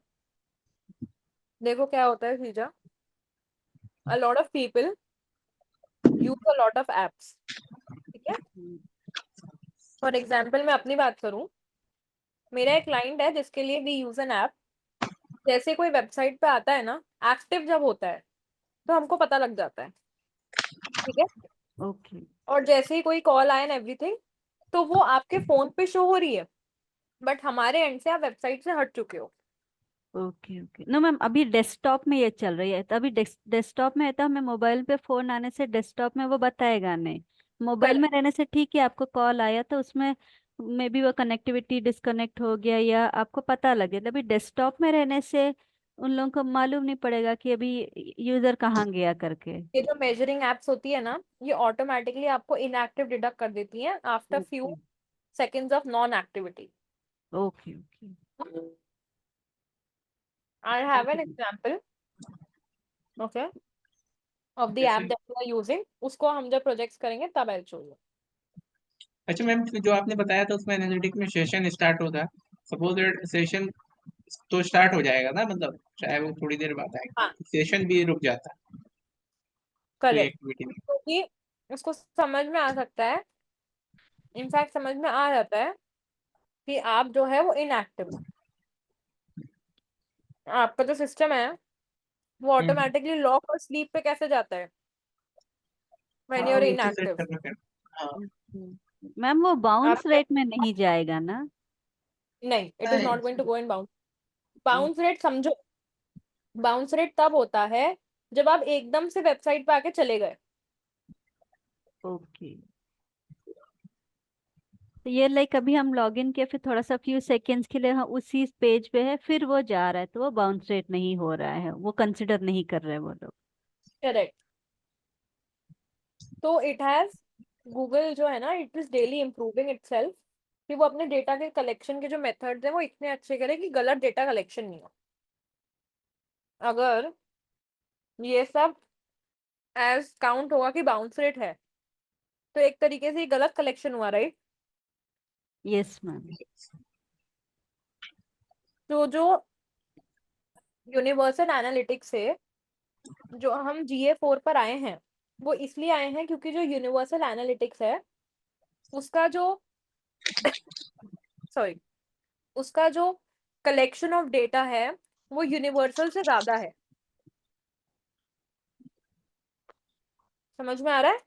देखो क्या होता है सीजा, a lot of people use a lot of apps, ठीक है। फॉर एग्जाम्पल मैं अपनी बात करूं, मेरा एक क्लाइंट है जिसके लिए वी यूज एन ऐप। जैसे कोई वेबसाइट पे आता है ना, एक्टिव जब होता है तो हमको पता लग जाता है, ठीक है। ओके और जैसे ही कोई कॉल आए एंड एवरीथिंग, तो वो आपके फोन पे शो हो रही है, बट हमारे एंड से आप वेबसाइट से हट चुके हो। Okay okay. नो मैम, अभी डेस्कटॉप में ये चल रही है, तो अभी डेस्कटॉप में है, तो हमें मोबाइल पे फोन आने से डेस्कटॉप में वो बताएगा नहीं। मोबाइल में करेक्ट। रहने से ठीक है, आपको कॉल आया तो उसमें मे बी वो कनेक्टिविटी डिस्कनेक्ट हो गया या आपको पता लगे। अभी डेस्कटॉप में रहने से उन लोगों को मालूम नहीं पड़ेगा कि अभी यूजर कहाँ गया करके। ये जो मेजरिंग एप्स होती है ना, ये ऑटोमेटिकली आपको इनएक्टिव डिडक्ट कर देती हैं after few okay seconds of non activity. Okay okay I have okay. An example, okay, of the app जैसे दैट वी आर यूजिंग। उसको हम जब प्रोजेक्ट्स करेंगे तब आई शो यू। अच्छा मैम, जो आपने बताया था उसमें एनालिटिक में सेशन स्टार्ट होता, सपोज दैट सेशन तो स्टार्ट हो जाएगा ना, मतलब चाहे वो थोड़ी देर बाद आए, हाँ, सेशन भी रुक जाता है कोई करेक्ट। एक्टिविटी में। क्योंकि उसको समझ में आ सकता है, इनफैक्ट समझ में आ जाता है कि आप जो है वो इनएक्टिव हो। आपका जो सिस्टम है वो हम्म। ऑटोमेटिकली लॉक और स्लीप पे कैसे जाता है व्हेन यू हाँ, आर नीचे सेट इनएक्टिव। करना फिर। हाँ। मैम वो बाउंस आप रेट में नहीं जाएगा ना? नहीं, it is not going to go in bounce. ओ- बाउंस रेट समझो, बाउंस रेट तब होता है जब आप एकदम से वेबसाइट पे आके चले गए। ओके। तो ये लाइक अभी हम लॉग इन किया, फिर थोड़ा सा फ्यू सेकेंड्स के लिए हम उसी पेज पे है, फिर वो जा रहा है, तो वो बाउंस रेट नहीं हो रहा है, वो कंसिडर नहीं कर रहे वो लोग। करेक्ट। तो इट हैज, गूगल जो है ना, it is daily improving itself कि वो अपने डेटा के कलेक्शन के जो मेथड्स हैं वो इतने अच्छे करे कि गलत डेटा कलेक्शन नहीं हो। अगर ये सब एज काउंट होगा कि बाउंस रेट है, तो एक तरीके से ये गलत कलेक्शन हुआ, राइट। Yes ma'am. तो जो यूनिवर्सल एनालिटिक्स है, जो हम GA4 पर आए हैं, वो इसलिए आए हैं क्योंकि जो यूनिवर्सल एनालिटिक्स है उसका जो सॉरी, उसका जो कलेक्शन ऑफ डेटा है वो यूनिवर्सल से ज्यादा है। समझ में आ रहा है।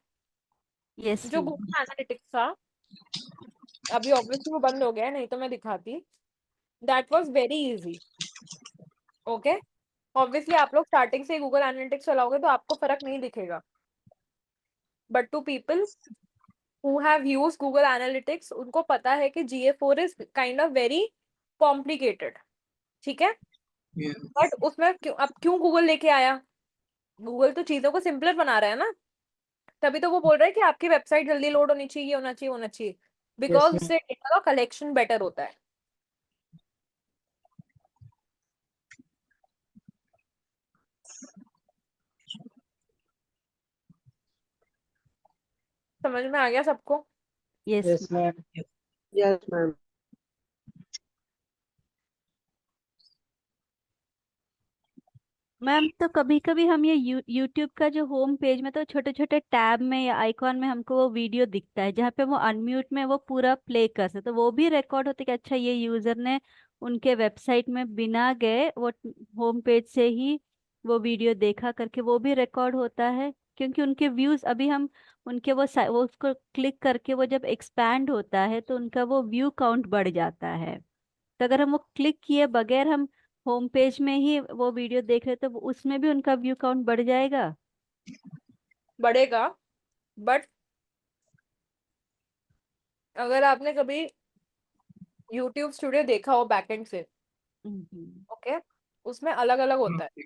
यस जो मैम। गूगल एनालिटिक्स था, अभी ऑब्वियसली वो बंद हो गया है, नहीं तो मैं दिखाती। That was very easy, okay. Obviously आप लोग स्टार्टिंग से गूगल एनालिटिक्स चलाओगे तो आपको फर्क नहीं दिखेगा, but to people who have used Google analytics उनको पता है कि GA4 is kind of very complicated, ठीक है। बट उसमें क्यों, अब क्यों गूगल लेके आया? गूगल तो चीजों को सिंपलर बना रहा है ना, तभी तो वो बोल रहा है कि आपकी वेबसाइट जल्दी लोड होनी चाहिए, होना चाहिए, होना चाहिए, Yes, बिकॉज ma'am. उससे डेटा का कलेक्शन बेटर होता है। समझ में आ गया सबको? Yes Yes, ma'am. Yes, ma'am. Ma'am, तो कभी कभी हम ये यूट्यूब का जो होम पेज में, तो छोटे छोटे टैब में या आइकॉन में हमको वो वीडियो दिखता है जहाँ पे वो अनम्यूट में वो पूरा प्ले कर सकते, तो वो भी रिकॉर्ड होते कि अच्छा ये यूजर ने उनके वेबसाइट में बिना गए वो होम पेज से ही वो वीडियो देखा करके, वो भी रिकॉर्ड होता है? क्योंकि उनके व्यूज अभी हम उनके वो उसको क्लिक करके वो जब एक्सपैंड होता है तो उनका वो व्यू काउंट बढ़ जाता है। तो अगर हम वो क्लिक किए बगैर हम होम पेज में ही वो वीडियो देख रहे तो उसमें भी उनका व्यू काउंट बढ़ जाएगा? बढ़ेगा, बट अगर आपने कभी यूट्यूब स्टूडियो देखा हो बैकएंड से, हम्म। ओके, उसमें अलग अलग होता है।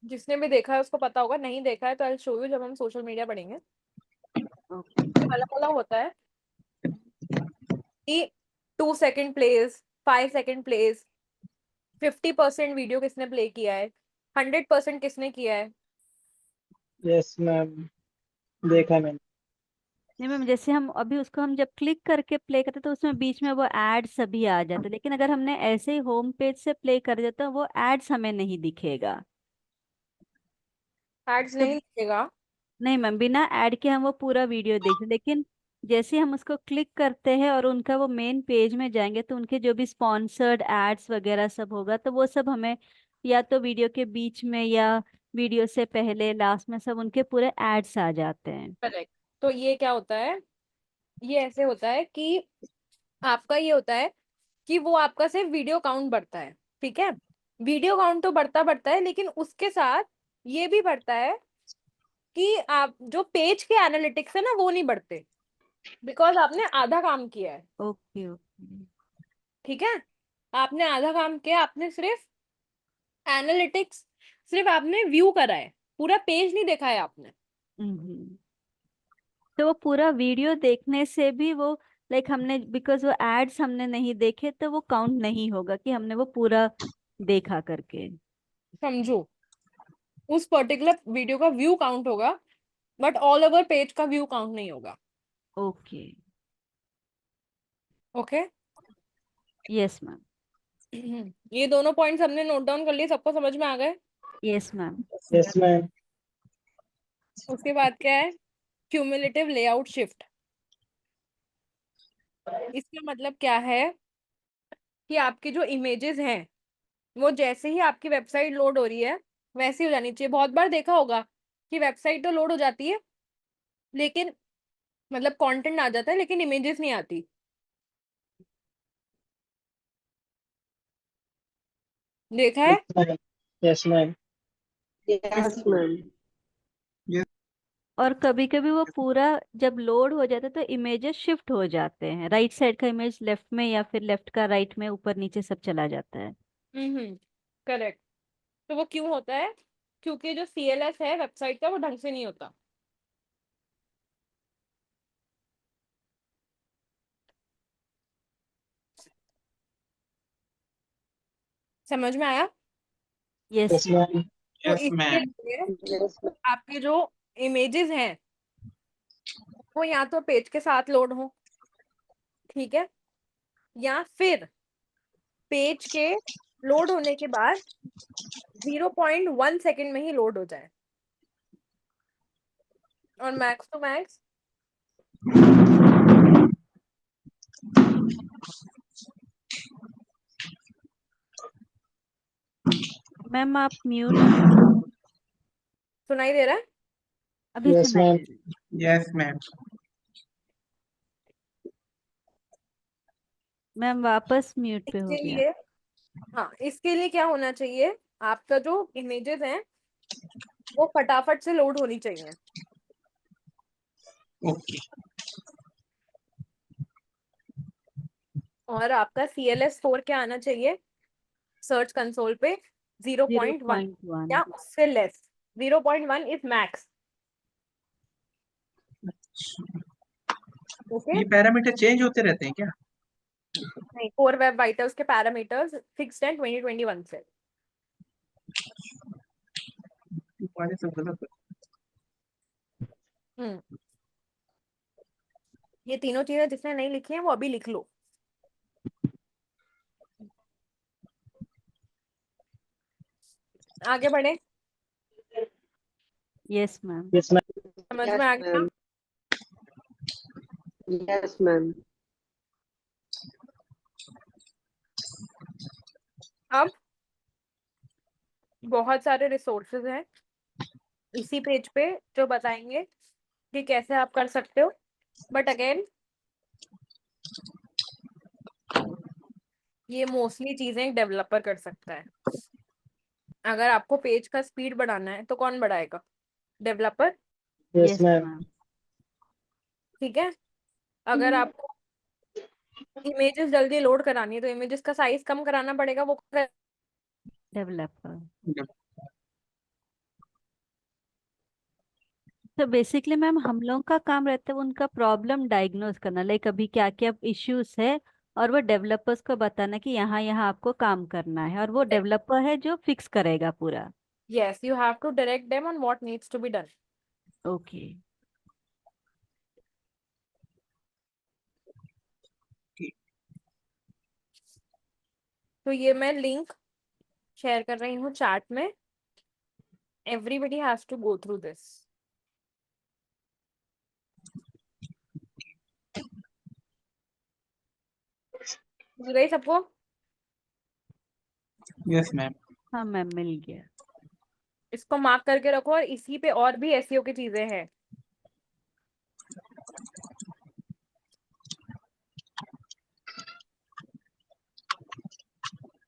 जिसने भी देखा है उसको पता होगा, नहीं देखा है तो आई शो यू जब हम सोशल मीडिया पढ़ेंगे। ओके अलग अलग होता है कि 2 second plays, 5 second plays, 50% video किसने प्ले किया है, 100% किसने किया है? यस मैम, देखा मैंने। नहीं मैम, जैसे हम अभी उसको हम जब क्लिक करके प्ले करते तो उसमें बीच में वो एड सभी आ जाते, लेकिन अगर हमने ऐसे ही होम पेज से प्ले कर दिया तो वो एड्स हमें नहीं दिखेगा। एड्स तो नहीं दिखेगा? नहीं मैम, बिना ऐड के हम वो पूरा वीडियो देख रहे, लेकिन जैसे हम उसको क्लिक करते हैं और उनका वो मेन पेज में जाएंगे तो उनके जो भी स्पॉन्सर्ड एड्स वगैरह सब होगा तो वो सब हमें या तो वीडियो के बीच में या वीडियो से पहले लास्ट में सब उनके पूरे एड्स आ जाते हैं। करेक्ट। तो ये क्या होता है, ये ऐसे होता है कि आपका ये होता है कि वो आपका सिर्फ वीडियो काउंट बढ़ता है, ठीक है? वीडियो काउंट तो बढ़ता बढ़ता है, लेकिन उसके साथ ये भी बढ़ता है कि आप जो पेज के एनालिटिक्स है ना वो नहीं बढ़ते, बिकॉज आपने आधा काम किया है। Okay okay. ठीक है, आपने आधा काम किया, आपने सिर्फ एनालिटिक्स, सिर्फ आपने व्यू करा है, पूरा पेज नहीं देखा है आपने। हम्म। तो वो पूरा वीडियो देखने से भी वो लाइक हमने बिकॉज वो एड्स हमने नहीं देखे तो वो काउंट नहीं होगा कि हमने वो पूरा देखा करके। समझो, उस पर्टिकुलर वीडियो का व्यू काउंट होगा, बट ऑल ओवर पेज का व्यू काउंट नहीं होगा। ओके। ओके। Yes ma'am. ये दोनों पॉइंट्स हमने नोट डाउन कर लिए, सबको समझ में आ गए? Yes ma'am. Yes ma'am. उसके बाद क्या है? Cumulative layout shift. इसका मतलब क्या है कि आपकी जो इमेजेस हैं वो जैसे ही आपकी वेबसाइट लोड हो रही है वैसी हो जानी चाहिए। बहुत बार देखा होगा कि वेबसाइट तो लोड हो जाती है, लेकिन मतलब कंटेंट आ जाता है लेकिन इमेजेस नहीं आती। देखा है? Yes ma'am. Yes ma'am. और कभी कभी वो पूरा जब लोड हो जाता है तो इमेजेस शिफ्ट हो जाते हैं, राइट साइड का इमेज लेफ्ट में या फिर लेफ्ट का राइट में, ऊपर नीचे सब चला जाता है। करेक्ट। तो वो क्यों होता है? क्योंकि जो CLS है वेबसाइट का वो ढंग से नहीं होता। समझ में आया? यस। Yes ma'am. तो यस इसके मैम। लिए यस मैम। आपके जो इमेजेस हैं वो या तो पेज के साथ लोड हो, ठीक है, या फिर पेज के लोड होने के बाद 0.1 सेकेंड में ही लोड हो जाए, और मैक्स टू मैक्स मैम आप म्यूट। सुनाई दे रहा है? अभी यस सुनाई मैम। दे रहा है। Yes ma'am. मैम वापस म्यूट पे हो इसके गया। लिए, हाँ, इसके लिए क्या होना चाहिए, आपका जो इमेजेस हैं वो फटाफट से लोड होनी चाहिए। ओके। और आपका CLS स्कोर क्या आना चाहिए सर्च कंसोल पे? 0.1 0.1। या उससे लेस। 0.1 is max. ओके। ये पैरामीटर चेंज होते रहते हैं क्या? नहीं, कोर वेब वाइटल्स के पैरामीटर्स फिक्स्ड हैं 2021 से। वाले सब गलत हम्म ये तीनों चीजें जिसने नहीं लिखी हैं वो अभी लिख लो। आगे बढ़े। Yes ma'am. Yes ma'am. समझ में यस आ गया? मैम। Yes ma'am. अब बहुत सारे रिसोर्सेज हैं इसी पेज पे जो बताएंगे कि कैसे आप कर सकते हो, बट अगेन ये मोस्टली चीजें डेवलपर कर सकता है। अगर आपको पेज का स्पीड बढ़ाना है तो कौन बढ़ाएगा? Developer. Yes yes ma'am. Ma'am. ठीक है, अगर आपको इमेजेस जल्दी लोड करानी है तो इमेजेस का साइज कम कराना पड़ेगा, वो डेवलपर। है। तो बेसिकली मैम हम लोगों का काम रहता है उनका प्रॉब्लम डायग्नोज करना, लाइक अभी क्या क्या इश्यूज है और वो डेवलपर्स को बताना कि यहाँ यहाँ आपको काम करना है, और वो डेवलपर है जो फिक्स करेगा पूरा। Yes, you have to direct them on what needs to be done. Okay तो ये मैं लिंक शेयर कर रही हूँ चैट में. Everybody has to go through this. मिल गई सबको? Yes ma'am. हाँ मैम मिल गया. इसको मार्क करके रखो और इसी पे और भी एसईओ की चीजें हैं.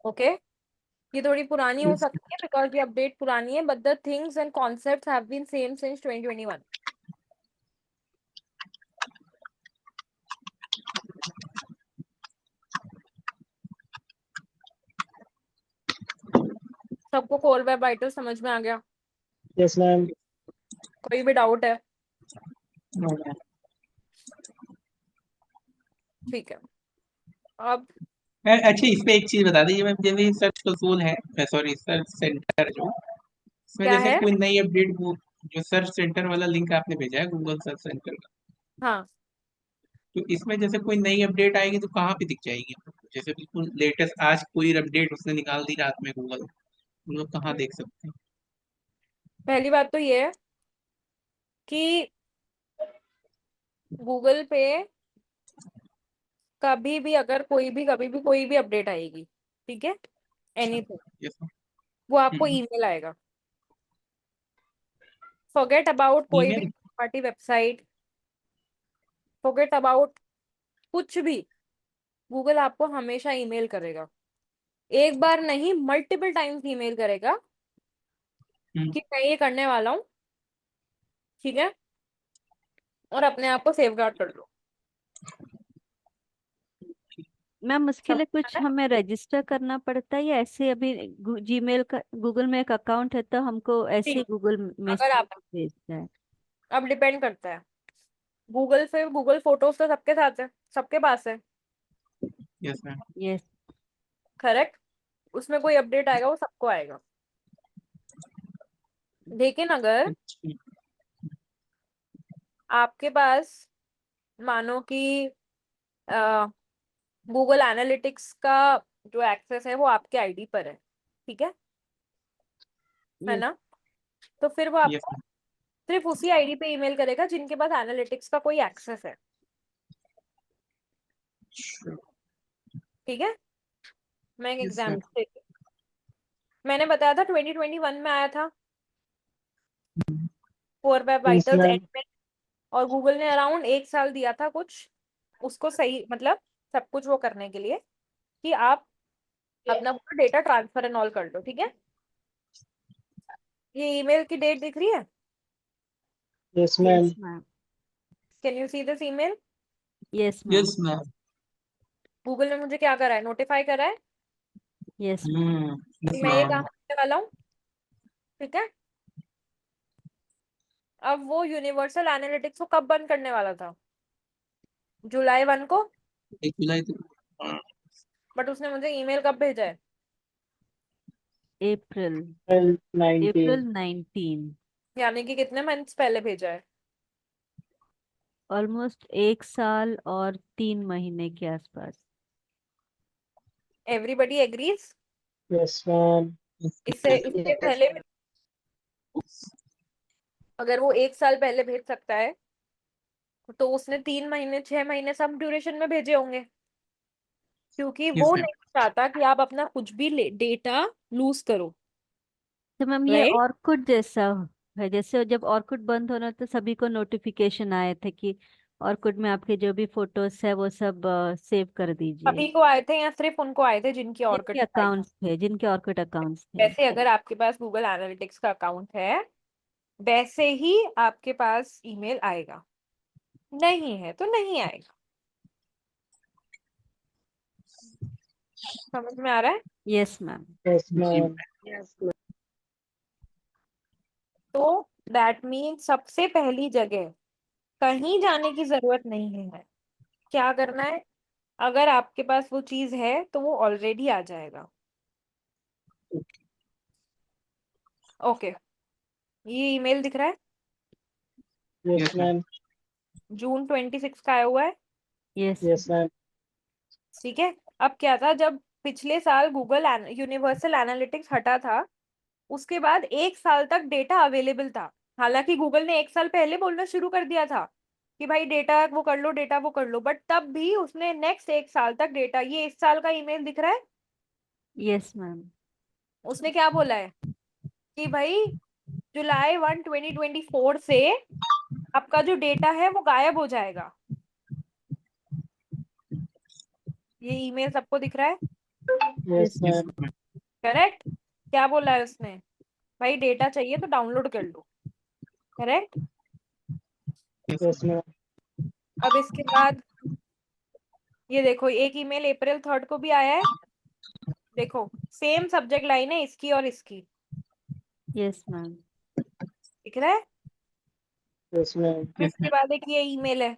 ओके ये थोड़ी पुरानी हो सकती है बिकॉज ये अपडेट पुरानी है, but the things and concepts have been same since 2021. सबको कोर वेब वाइटल समझ में आ गया? Yes, ma'am. कोई भी डाउट है? No ma'am. ठीक है. अब अच्छा इस पे एक चीज बता दीजिए मैम, जैसे सर्च कंसोल है, सॉरी सर्च सेंटर जो, इसमें क्या जैसे है? कोई नई अपडेट, जो सर्च सेंटर वाला लिंक आपने भेजा है गूगल सर्च सेंटर का, हाँ तो इसमें जैसे कोई नई अपडेट आएगी तो कहाँ पे दिख जाएगी हमको? जैसे बिल्कुल लेटेस्ट आज कोई अपडेट उसने निकाल दी रात में गूगल, हम लोग कहाँ देख सकते हैं? पहली बात तो ये है कि गूगल पे कभी भी अगर कभी भी कोई भी अपडेट आएगी, ठीक है, एनीथिंग, यस मैम. वो आपको ईमेल आएगा. फॉरगेट अबाउट कोई भी email. Party website, forget about कुछ भी. गूगल आपको हमेशा ईमेल करेगा. एक बार नहीं, मल्टीपल टाइम्स ईमेल करेगा कि मैं ये करने वाला हूँ, ठीक है, और अपने आप को सेफगार्ड कर लो. मैम उसके लिए समझ कुछ में आया? हमें रजिस्टर करना पड़ता है या ऐसे अभी जीमेल का गूगल में एक अकाउंट है तो हमको ऐसे नहीं, गूगल में अगर आप भेजता है? अब डिपेंड करता है. गूगल से गूगल फोटोज तो सबके साथ है, सबके पास है, यस मैम. यस. करेक्ट. उसमें कोई अपडेट आएगा वो सबको आएगा. लेकिन अगर आपके पास मानो कि गूगल एनालिटिक्स का जो एक्सेस है वो आपके आईडी पर है, ठीक है यस. ना, तो फिर वो यस आपको सिर्फ उसी आईडी पे ईमेल करेगा जिनके पास एनालिटिक्स का कोई एक्सेस है, मैम. ठीक है. मैं एक यस मैम. एग्जाम्पल देती हूँ. मैंने बताया था 2021 में आया था core web Yes, vitals and ma'am. में, और गूगल ने अराउंड 1 साल दिया था कुछ उसको सही, मतलब सब कुछ वो करने के लिए कि आप अपना पूरा डेटा ट्रांसफर एंड ऑल कर लो, ठीक है. ये ईमेल की डेट दिख रही है? Yes, yes ma'am. Ma'am. Can you see this email? Yes ma'am. Yes ma'am. Google ने मुझे क्या करा है, नोटिफाई करा है यस कि यस मैं ये काम मैम. करने वाला हूँ, ठीक है. अब वो यूनिवर्सल एनालिटिक्स को कब बंद करने वाला था? जुलाई 1 को. एक जुलाई तो, हाँ. बट उसने मुझे ईमेल कब भेजा है? अप्रैल. 19. अप्रैल 19. यानी कि कितने मंथ्स पहले भेजा है? ऑलमोस्ट 1 साल और 3 महीने के आसपास. Everybody agrees? Yes, ma'am. इससे Yes. पहले भी अगर वो 1 साल पहले भेज सकता है तो उसने 3 महीने 6 महीने सब ड्यूरेशन में भेजे होंगे, क्योंकि यस वो मैम. नहीं चाहता कि आप अपना कुछ भी डेटा लूज करो, तो मैम ये राइट. ऑर्कुट जैसा है, जैसे जब ऑर्कुट बंद होना तो सभी को नोटिफिकेशन आए थे कि ऑर्कुट में आपके जो भी फोटोज है वो सब सेव कर दीजिए. सभी को आए थे या सिर्फ उनको आए थे जिनकी जिनके ऑर्कुट आई? अकाउंट्स थे, जिनके ऑर्कुट अकाउंट्स थे. वैसे अगर आपके पास गूगल एनालिटिक्स का अकाउंट है वैसे ही आपके पास ईमेल आएगा, नहीं है तो नहीं आएगा. समझ में आ रहा है? Yes ma'am. Yes, जी ma'am. मैम. तो दैट मीन सबसे पहली जगह कहीं जाने की जरूरत नहीं है. क्या करना है, अगर आपके पास वो चीज है तो वो ऑलरेडी आ जाएगा. ओके, ये ईमेल दिख रहा है, Yes, Yes, ma'am. ma'am. जून 26 का आया हुआ है। Yes Yes, ma'am. ठीक है, अब क्या था, जब पिछले साल गूगल यूनिवर्सल एनालिटिक्स हटा था, उसके बाद 1 साल तक डेटा अवेलेबल था। हालांकि गूगल ने 1 साल पहले बोलना शुरू कर दिया था कि भाई डेटा वो कर लो, डेटा वो कर लो, बट तब भी उसने नेक्स्ट 1 साल तक डेटा, ये इस साल का ईमेल दिख रहा है, यस मैम उसने क्या बोला है कि भाई जुलाई 1 2024 से आपका जो डेटा है वो गायब हो जाएगा। ये ईमेल सबको दिख रहा है, Yes, yes Yes, ma'am. ma'am. Correct? क्या बोला है उसने, भाई डेटा चाहिए तो डाउनलोड कर लो, correct? Yes, Yes, ma'am. ma'am. अब इसके बाद ये देखो, एक ईमेल April 3 को भी आया है, देखो सेम सब्जेक्ट लाइन है इसकी और इसकी, यस मैम दिख रहा है? Yes, ma'am. फिर Yes, इसके ma'am. बाद एक ये ईमेल है,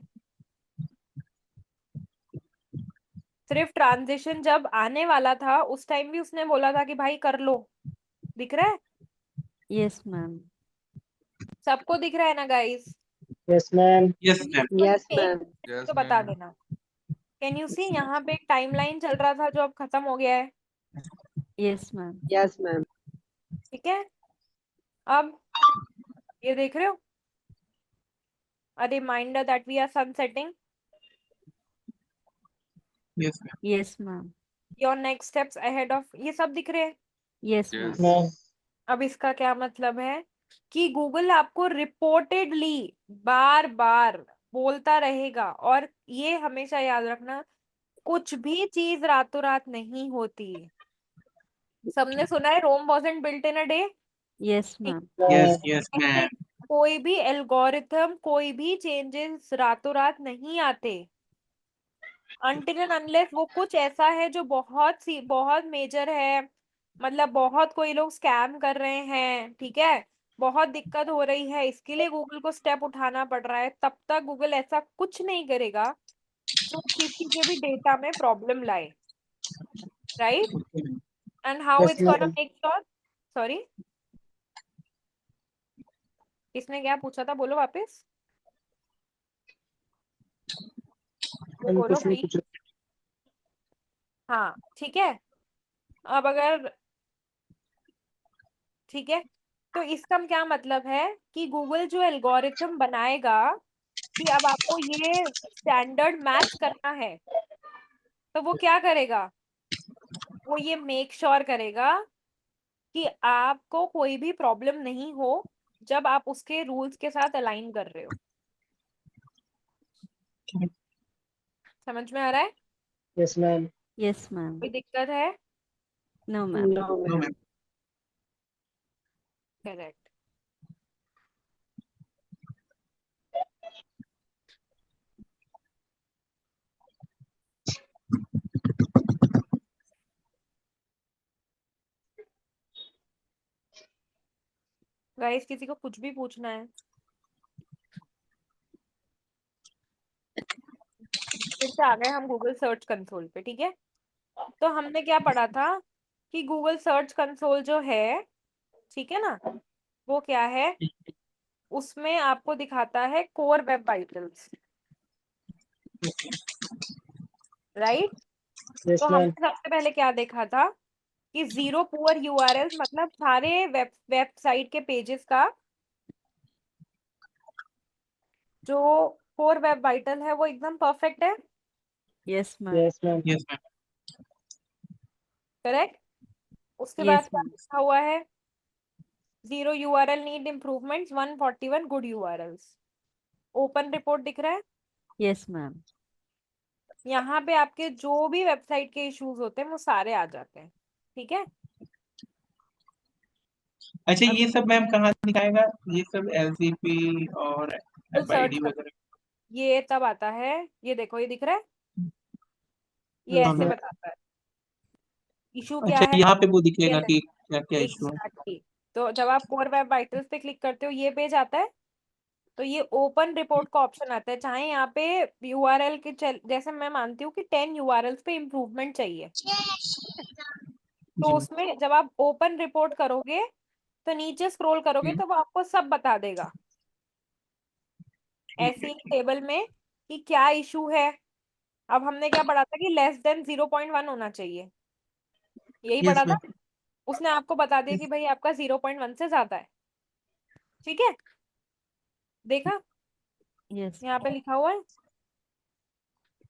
सिर्फ ट्रांजिशन जब आने वाला था उस टाइम भी उसने बोला था कि भाई कर लो, दिख रहा है? यस मैम सबको दिख रहा है ना guys? Yes, ma'am. Yes, ma'am. Yes, ma'am. तो बता देना। कैन यू सी, यहाँ पे एक टाइमलाइन चल रहा था जो अब खत्म हो गया है, यस मैम Yes, ma'am. ठीक है? अब ये देख रहे हो, a reminder that we are sunsetting, Yes, ma'am. Yes ma'am your next steps ahead of, ये सब दिख रहे हैं। Yes ma'am Ma'am. अब इसका क्या मतलब है कि गूगल आपको रिपोर्टेडली बार बार बोलता रहेगा, और ये हमेशा याद रखना, कुछ भी चीज रातों रात नहीं होती। सबने सुना है रोम wasn't built in a day? Yes ma'am Yes, yes, ma'am. कोई भी एल्गोरिथम, कोई भी चेंजेस रातों रात नहीं आते, अनटिल एंड अनलेस वो कुछ ऐसा है जो बहुत मेजर है, मतलब बहुत कोई लोग स्कैम कर रहे हैं, ठीक है, बहुत दिक्कत हो रही है, इसके लिए गूगल को स्टेप उठाना पड़ रहा है, तब तक गूगल ऐसा कुछ नहीं करेगा जो किसी के भी डेटा में प्रॉब्लम लाए, right? Okay, ma'am. And how Yes, it's gonna ma'am. Make sure, sorry किसने क्या पूछा था, बोलो वापस, वो हम बोलो कुछ नहीं भाई। पूछ रहे। हाँ ठीक है, अब अगर, ठीक है, तो इसका क्या मतलब है कि गूगल जो एल्गोरिथम बनाएगा कि अब आपको ये स्टैंडर्ड मैच करना है, तो वो क्या करेगा, वो ये मेक श्योर करेगा कि आपको कोई भी प्रॉब्लम नहीं हो जब आप उसके रूल्स के साथ अलाइन कर रहे हो। समझ में आ रहा है? Yes, ma'am. यस मैम कोई दिक्कत है? No ma'am No, No, ma'am. ma'am. Correct. Guys किसी को कुछ भी पूछना है? फिर से आ गए हम गूगल सर्च कंसोल पे, ठीक है? तो हमने क्या पढ़ा था कि गूगल सर्च कंसोल जो है, ठीक है ना, वो क्या है, उसमें आपको दिखाता है core web vitals, right? Yes, तो ma'am. हमने सबसे पहले क्या देखा था कि जीरो पुअर यूआरएल, मतलब सारे वेबसाइट के पेजेस का जो कोर वेब वाइटल है वो एकदम परफेक्ट है, yes ma'am Yes, ma'am. Yes, ma'am. Correct? उसके बाद यस क्या मैम लिखा हुआ है, 0 URL need improvements, 141 good URLs. Open report दिख रहा है, यस मैम यहाँ पे आपके जो भी वेबसाइट के इश्यूज होते हैं वो सारे आ जाते हैं, ठीक है? अच्छा, अब ये सब मैम कहाँ दिखाएगा? ये सब LCP और सर्च FID कर, वगैरह? ये तब आता है, ये देखो ये दिख रहा है, ये Yes, ऐसे ma'am. बताता है इशू क्या अच्छा, है, यहाँ पे वो दिखेगा ये कि क्या क्या इशू है। एग्जैक्टली। तो जब आप कोर वेब वाइटल्स पे क्लिक करते हो ये पेज आता है, तो ये ओपन रिपोर्ट का ऑप्शन आता है, चाहे यहाँ पे यूआरएल के जैसे मैं मानती हूँ कि 10 यूआरएल्स पे इम्प्रूवमेंट चाहिए, तो जी। उसमें जब आप ओपन रिपोर्ट करोगे तो नीचे स्क्रॉल करोगे तो वो आपको सब बता देगा ऐसी एक टेबल में कि क्या इशू है। अब हमने क्या पढ़ा था कि लेस देन 0.1 होना चाहिए, यही यस पढ़ा था। मैम। उसने आपको बता दिया कि भाई आपका 0.1 से ज्यादा है। ठीक है, देखा यस यहाँ पे लिखा हुआ है।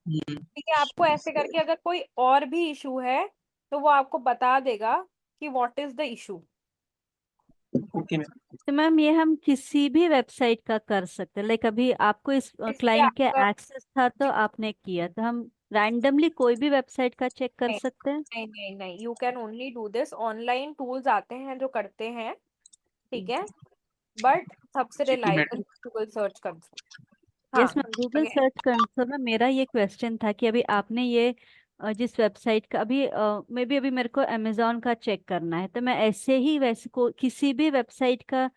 हम्म, ठीक है, आपको ऐसे करके अगर कोई और भी इशू है तो वो आपको बता देगा कि what is the issue. Okay ma'am. तो मैम ये हम किसी भी वेबसाइट का कर सकते हैं, लाइक अभी आपको इस इससे क्लाइंट के आपका एक्सेस था तो आपने किया, तो हम रैंडमली कोई भी वेबसाइट का चेक कर नहीं सकते हैं। नहीं नहीं नहीं, you can only do this, online tools आते हैं जो करते हैं। ठीक है, बट सबसे जीटी reliable metric. Google search Console. Yes हाँ ma'am, Google again Search Console में मेरा ये क्वेश्चन था कि अभी आपने ये जिस वेबसाइट का अभी मे बी अभी मेरे को अमेजोन का चेक करना है, तो मैं ऐसे ही वैसे को किसी भी वेबसाइट का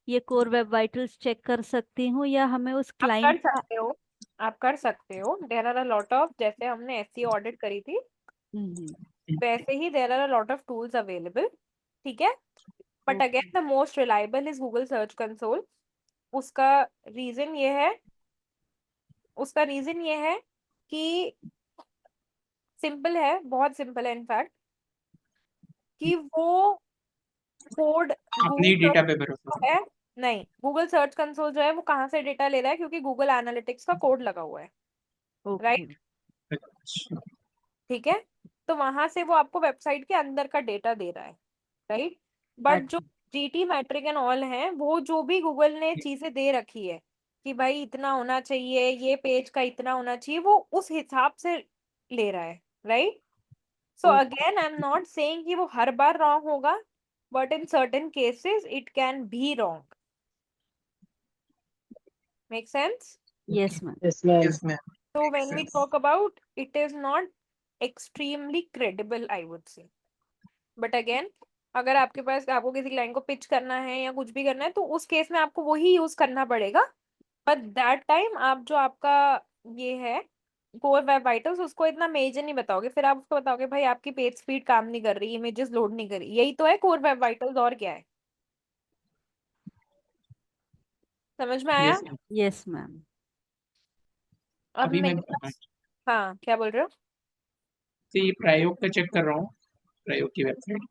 ये कोर वेब वाइटल्स चेक कर सकती हूँ, या हमें उस आप कर क्लाइंट का। सकते हो, आप कर सकते हो। There are a lot of, जैसे हमने एसईओ ऑडिट करी थी हम्म। वैसे ही there are a lot of tools available. ठीक है, but okay. Again the most reliable is Google search Console. उसका रीजन ये है, उसका रीजन ये है कि सिंपल है, बहुत सिंपल है इनफैक्ट, कि वो कोड अपने गूगल ही सर्च डेटा पे भरोसा जो था। है, नहीं गूगल सर्च कंसोल जो है वो कहाँ से डेटा ले रहा है, क्योंकि गूगल एनालिटिक्स का कोड लगा हुआ है। ओके। राइट, अच्छा। ठीक है, तो वहां से वो आपको वेबसाइट के अंदर का डेटा दे रहा है। राइट, बट जो अच्छा। जीटी मैट्रिक एंड ऑल है, वो जो भी गूगल ने चीजें दे रखी है कि भाई इतना होना चाहिए, ये पेज का इतना होना चाहिए, वो उस हिसाब से ले रहा है। Right, so okay. Again I am not saying कि वो हर बार रॉन्ग होगा, but in certain cases it can be wrong. Make sense? Yes ma'am. Yes, ma'am. Yes ma'am. So make when we sense. talk about, it is not extremely credible, I would say. But again, अगर आपके पास, आपको किसी client को pitch करना है या कुछ भी करना है तो उस केस में आपको वही यूज करना पड़ेगा। बट दैट टाइम आप जो आपका ये है कोर वेब वाइटल्स, उसको इतना मेजर नहीं बताओगे, फिर आप उसको बताओगे भाई आपकी पेज स्पीड काम नहीं कर रही, इमेजेस लोड नहीं कर रही, यही तो है कोर वेब वाइटल्स, और क्या है। समझ में आया? Yes ma'am. Yes ma'am. अब अभी मैं मेरे पास, हाँ क्या बोल रहे हो? से ये प्रायोग का चेक कर रहा हूँ, प्रायोग की वेबसाइट।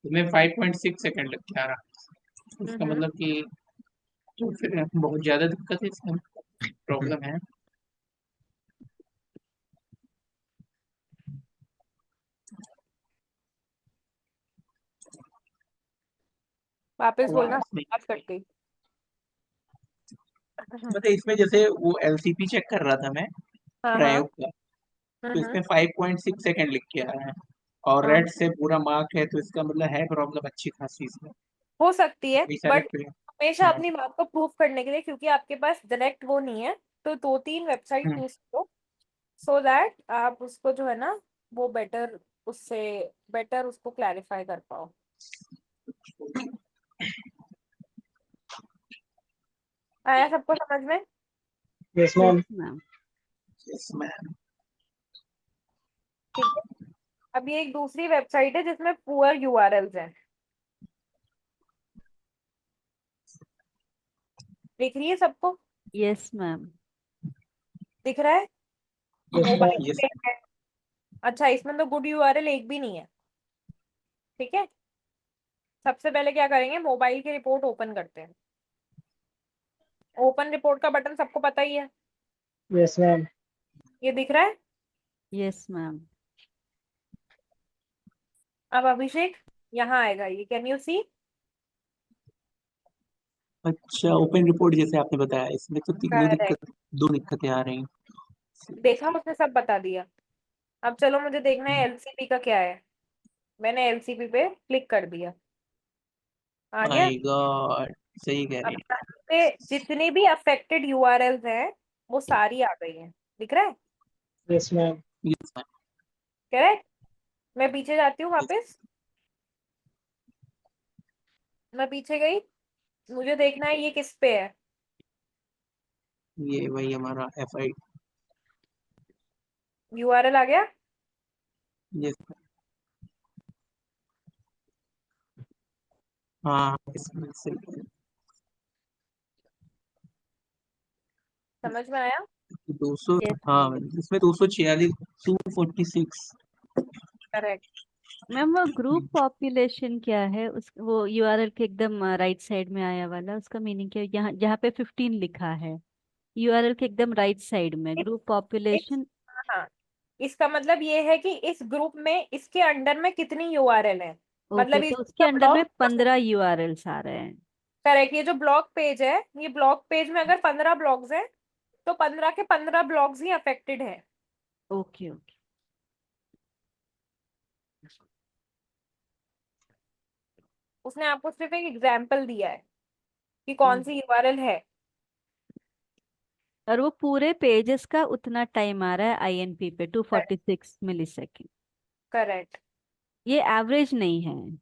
इसमें 5.6 सेकंड लग के आ रहा है। इसका हम्म, मतलब कि तो फिर बहुत ज्यादा दिक्कत है, इसमें प्रॉब्लम है। वापस बोलना, आवाज नहीं। बात कट गई। मतलब इसमें जैसे वो एलसीपी चेक कर रहा था मैं, हाँ हाँ। प्रायोग का, तो हम्म, इसमें 5.6 सेकंड लिख के आ रहा है और हाँ रेड से पूरा मार्क है, तो इसका मतलब है प्रॉब्लम अच्छी खासी इसमें। हो सकती है, कई सारे बट प्ले- हमेशा हाँ। अपनी बात को प्रूफ करने के लिए, क्योंकि आपके पास डायरेक्ट वो नहीं है, तो दो तीन वेबसाइट हम्म, यूज करो, सो दैट आप उसको जो है ना वो बेटर, उससे बेटर उसको क्लैरिफाई कर पाओ। आया सबको समझ में? Yes, yes ma'am. Ma'am. Yes ma'am. ठीक है, अब ये एक दूसरी वेबसाइट है जिसमें पुअर यूआरएल्स हैं। दिख रही है सबको? Yes ma'am. दिख रहा है? Yes, mobile ma'am. यस पे है। अच्छा, इसमें तो गुड यूआरएल एक भी नहीं है। ठीक है, सबसे पहले क्या करेंगे, मोबाइल की रिपोर्ट ओपन करते हैं। ओपन रिपोर्ट का बटन सबको पता ही है, Yes, ma'am. ये दिख रहा है। Yes ma'am. अब अभिषेक यहाँ आएगा, ये कैन यू सी? अच्छा, ओपन रिपोर्ट जैसे आपने बताया, इसमें तो करेक्ट, दो दिक्कतें आ रही हैं। देखा, उसने सब बता दिया। अब चलो मुझे देखना है एलसीपी का क्या है। मैंने एलसीपी पे क्लिक कर दिया, आ गया। माय गॉड, सही कह अब रही है। यहाँ पे जितनी भी अफेक्टेड यूआरएल्स हैं वो सारी आ गई हैं, दिख रहा है? Yes, ma'am. Yes ma'am. Correct, मैं पीछे जाती हूँ वापस, मैं पीछे गई, मुझे देखना है ये किस पे है। ये वही हमारा एफआई। यूआरएल आ गया। यस। हाँ इसमें सही। समझ में आया? 200, यस हाँ मैम। इसमें 246, 246। करेक्ट। मैम वो ग्रुप पॉपुलेशन क्या है, उस वो यूआरएल के एकदम राइट साइड में आया वाला, उसका मीनिंग क्या है? यहाँ जहाँ पे 15 लिखा है, यूआरएल के एकदम राइट साइड में ग्रुप इस पॉपुलेशन। हाँ, इसका मतलब ये है कि इस ग्रुप में इसके अंडर में कितनी यूआरएल है। ओके, मतलब तो इस उसके अंडर में ब्लॉग, 15 यूआरएल्स आ रहे हैं। करेक्ट, ये जो ब्लॉग पेज है, ये ब्लॉग पेज में अगर 15 ब्लॉग्स हैं तो 15 के 15 ब्लॉग्स ही अफेक्टेड है। Okay okay. उसने आपको सिर्फ एक एग्जाम्पल दिया है कि कौन सी यूआरएल है। और वो पूरे पेजेस का उतना टाइम आ रहा है आईएनपी पे 246 मिलीसेकेंड। करेक्ट। ये एवरेज नहीं है,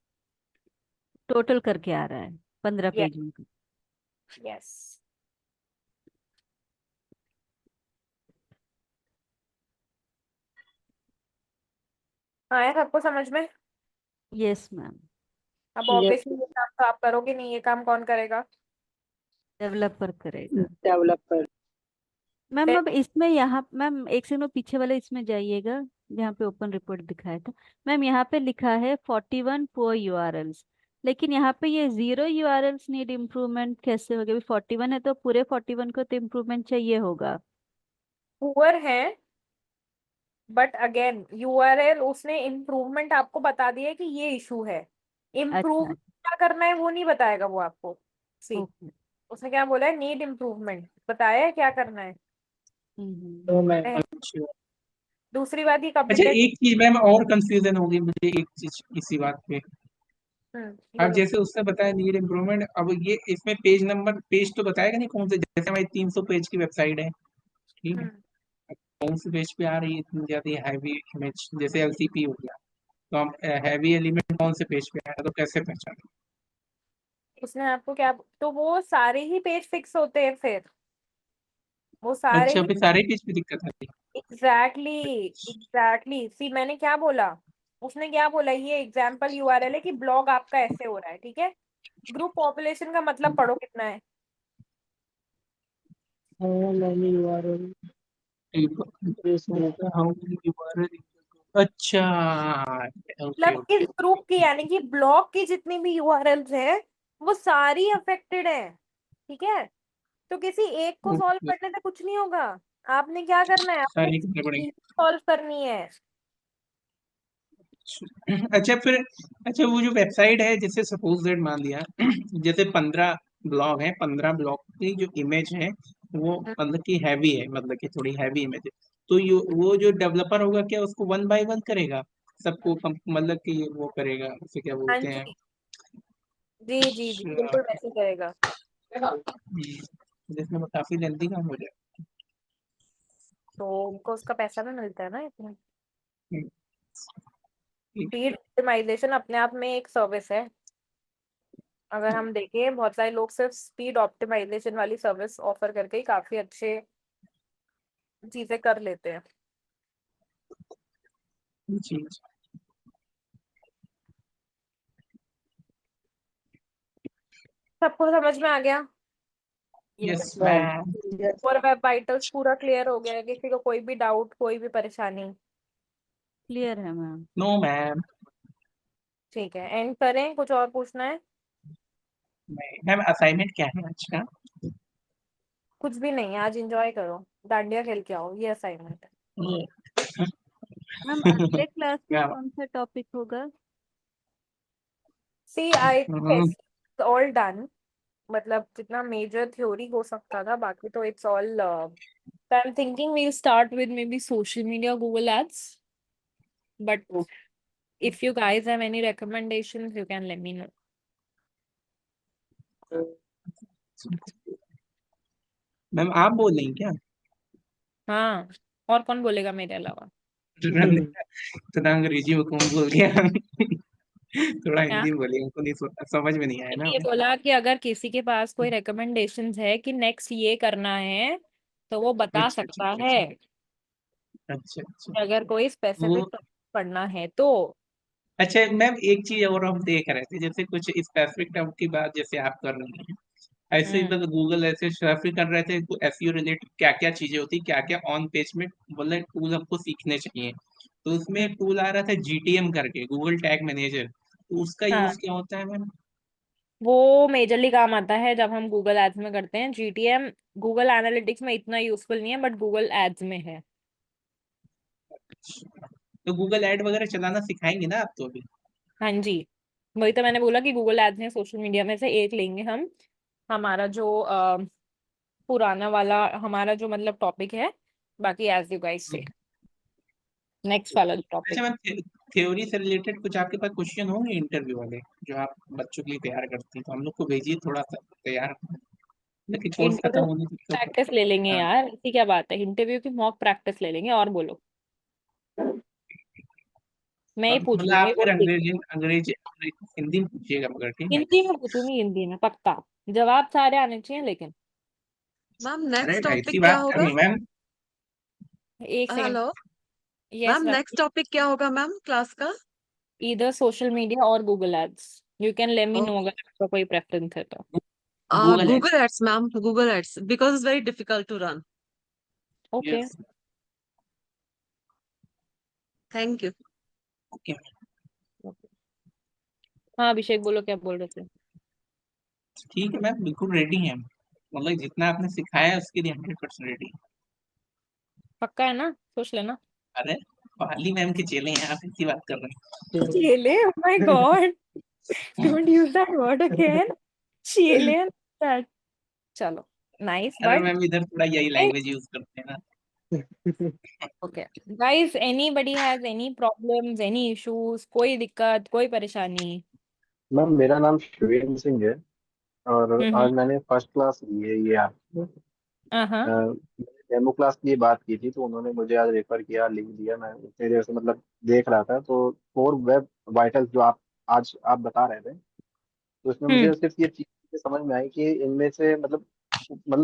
टोटल करके आ रहा है 15 यस। पेज में। यस। आया सबको समझ में? Yes ma'am. अब ये ऑब्वियसली ये काम तो आप करोगे नहीं, ये काम कौन करेगा? डेवलपर करेगा। डेवलपर। मैम अब इसमें यहाँ, मैम एक सेकंड पीछे वाले इसमें जाइएगा, जहाँ पे ओपन रिपोर्ट दिखाया था। मैम यहाँ पे लिखा है 41 पुअर यूआरएल्स, लेकिन यहाँ पे ये 0 यूआरएल्स नीड इम्प्रूवमेंट कैसे हो गया? 41 है तो पूरे 41 को तो इम्प्रूवमेंट चाहिए होगा। पुअर है, बट अगेन यूआरएल उसने इम्प्रूवमेंट आपको बता दिया है कि ये इशू है। इम्प्रूव अच्छा। क्या करना है वो नहीं बताएगा वो आपको। सी, ओके। उसने क्या बोला है, नीड इम्प्रूवमेंट बताया है क्या करना है। तो मैं पहले- अच्छा दूसरी बात, ये अच्छा, कम्पिटेंट। एक चीज मैम और कंफ्यूजन होगी मुझे, एक चीज इसी बात पे। अब बोलो। जैसे उसने बताया नीड इम्प्रूवमेंट, अब ये इसमें पेज नंबर, पेज तो बताएगा नहीं कौन से, जैसे हमारी 300 पेज की वेबसाइट है, ठीक है, हम्म, कौन से पेज पे आ रही है इतनी ज्यादा हैवी इमेज, जैसे एलसीपी हो गया, तो हम हैवी एलिमेंट कौन से पेज पे आ रहा है, तो कैसे पहचाने? उसने आपको क्या, तो वो सारे ही पेज फिक्स होते हैं फिर, वो सारे अच्छा, ही। फिर सारे पेज पे दिक्कत आती एग्जैक्टली। एग्जैक्टली, सी मैंने क्या बोला, उसने क्या बोला, ये एग्जाम्पल यूआरएल है कि ब्लॉग आपका ऐसे हो रहा है, ठीक है। ग्रुप पॉपुलेशन का मतलब पढ़ो कितना है। How many URL this group. है? अच्छा, ओके मतलब इस ओके। ग्रुप की, यानी कि ब्लॉग की जितनी भी यूआरएल्स हैं वो सारी अफेक्टेड है, ठीक है। तो किसी एक को सॉल्व ओके, करने से कुछ नहीं होगा। आपने क्या करना है, आपने सारी करनी पड़ेगी। सॉल्व करनी है। अच्छा फिर, अच्छा वो जो वेबसाइट है, जैसे सपोज दैट मान लिया जैसे 15 ब्लॉग है, 15 ब्लॉग की जो इमेज है वो मतलब कि हैवी है, मतलब कि थोड़ी हैवी इमेज है, तो वो जो डेवलपर होगा क्या उसको वन बाय वन करेगा, सबको मतलब कि वो करेगा, उसे क्या हाँ बोलते हैं? जी, जी जी जी, अच्छा, बिल्कुल वैसे करेगा। जिसमें वो काफी जल्दी काम हो जाए। तो उनको उसका पैसा भी मिलता है ना इतना। हम्म, ठीक स्पीड ऑप्टिमाइजेशन अपने आप में एक सर्विस है। अगर हम देखें, बहुत सारे लोग सिर्फ स्पीड ऑप्टिमाइजेशन वाली सर्विस ऑफर करके ही काफी अच्छे चीजें कर लेते हैं। है, जी। सबको समझ में आ गया? Yes ma'am. मैम। और वेब वाइटल्स पूरा क्लियर हो गया है? किसी को कोई भी डाउट, कोई भी परेशानी? क्लियर है मैम। No ma'am. ठीक है, एंड करें, कुछ और पूछना है? मैम असाइनमेंट क्या है आज का? कुछ भी नहीं, आज एंजॉय करो, डांडिया खेल के आओ, ये असाइनमेंट है। मैम अगले क्लास में क्या? कौन सा टॉपिक होगा? See I hmm, think all done. मतलब जितना मेजर थ्योरी हो सकता था, बाकी तो it's all. I am thinking we start with maybe social media, Google ads, but if you guys have any recommendations you can let me know. Ma'am आप बोल रही हैं क्या? हाँ, और कौन बोलेगा मेरे अलावा? थोड़ा अंग्रेजी में कौन बोल दिया? थोड़ा क्या? हिंदी में बोलिए, उनको नहीं समझ में नहीं आया ना। ये बोला कि अगर किसी के पास कोई recommendations है कि नेक्स्ट ये करना है तो वो बता अच्छा सकता अच्छा है, अच्छा अच्छा अच्छा। अगर कोई वो स्पेसिफिक पढ़ना है तो। अच्छा मैम, एक चीज और हम देख रहे थे, जैसे कुछ स्पेसिफिक टर्म की बात जैसे आप कर रही हैं, ऐसे ही मतलब गूगल ऐसे सर्च भी कर रहे थे तो एसईओ रिलेटेड क्या क्या चीजें होती, क्या क्या ऑन पेज में मतलब टूल हमको सीखने चाहिए। तो उसमें एक टूल आ रहा था जीटीएम करके, गूगल टैग मैनेजर, तो उसका यूज हाँ, क्या होता है मैम? वो मेजरली काम आता है जब हम गूगल एड्स में करते हैं। जीटीएम गूगल एनालिटिक्स में इतना यूजफुल नहीं है, बट गूगल एड्स में है। तो गूगल ऐड वगैरह चलाना सिखाएंगे ना आप तो अभी? हाँ जी, वही तो मैंने बोला कि गूगल एड्स में सोशल मीडिया में से एक लेंगे हम। हमारा जो पुराना वाला हमारा जो मतलब टॉपिक है, बाकी एज यू गाइस से नेक्स्ट वाला अच्छा टॉपिक। मैम, थ्योरी से रिलेटेड कुछ आपके पास क्वेश्चन होंगे इंटरव्यू वाले, जो आप बच्चों के लिए तैयार करती हैं, तो हम लोग को भेजिए थोड़ा सा तैयार, लेकिन कोर्स खत्म इंटरव्यू होने तक तो। प्रैक्टिस ले लेंगे हाँ, यार, ऐसी क्या बात है, इंटरव्यू की मॉक प्रैक्टिस ले लेंगे। और बोलो, मैं ही पूछ मतलब लूंगी आप वो फिर ठीक है। अंग्रेजी अंग्रेजी हिंदी में पूछिएगा मगर, ठीक है? हिंदी में पूछूंगी, हिंदी में पक्का। जवाब सारे आने चाहिए लेकिन। मैम अरे नेक्स्ट टॉपिक ऐसी क्या बात होगा? करनी मैम। एक second. Hello yes ma'am, ma'am. Next topic क्या होगा मैम क्लास का? इधर सोशल मीडिया और Google ads. You can let me oh, know अगर आपका कोई प्रेफरेंस है तो। Google ads. Google ads ma'am, Google ads because it's very difficult to run. Okay. Yes. Thank you. Okay. हाँ अभिषेक, बोलो क्या बोल रहे थे। ठीक है मैम, बिल्कुल रेडी हैं, मतलब जितना आपने सिखाया है उसके लिए 100% रेडी। पक्का है ना, सोच लेना। अरे पाली मैम के चेले हैं आप, ऐसी बात कर रहे चेले, oh my god, don't use that word again. चेले that. चलो, नाइस हैं। अरे बट मैम इधर थोड़ा यही लैंग्वेज यूज करते हैं ना। Okay. Guys, anybody has any problems, any issues, कोई दिक्कत, कोई परेशानी? मैम मेरा नाम शिवेंद्र सिंह है और हम्म। आज मैंने फर्स्ट क्लास ली है ये आपसे। हाँ। डेमो क्लास की ये बात की थी तो उन्होंने मुझे आज रेफर किया, लिंक दिया, मैं उतनी देर से मतलब देख रहा था। तो कोर वेब वाइटल्स जो आप बता रहे थे, तो इसमें हम्म। मुझे सिर्फ ये चीज समझ में आई कि इनमें से मतलब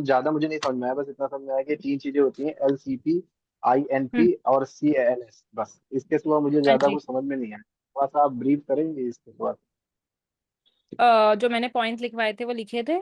ज्यादा मुझे नहीं समझ में आया, बस इतना समझ में आया कि तीन चीजें होती हैं, LCP, हम्म। INP और CALS। बस इसके सिवा मुझे हाँ ज्यादा जी। कुछ समझ में नहीं आया। थोड़ा सा आप ब्रीफ करेंगे इसके सिवा? जो मैंने पॉइंट्स लिखवाए थे वो लिखे थे।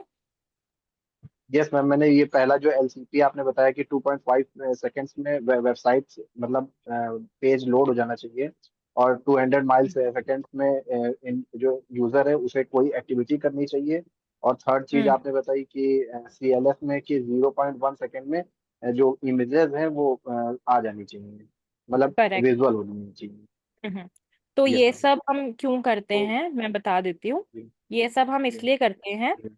यस मैम, मैंने ये पहला जो LCP आपने बताया कि 2.5 सेकेंड्स में वेबसाइट मतलब पेज लोड हो जाना चाहिए, और 200 माइल्स सेकेंड में जो यूजर है उसे कोई एक्टिविटी करनी चाहिए। और थर्ड चीज हम्म। आपने बताई कि CLS में कि 0.1 सेकेंड में जो इमेजेस हैं वो आ जानी चाहिए, मतलब करेक्ट। विजुअल होनी चाहिए। हम्म। तो यस ये मैम। सब हम क्यों करते तो हैं मैं बता देती हूँ। जी, ये सब हम जी, इसलिए करते हैं जी,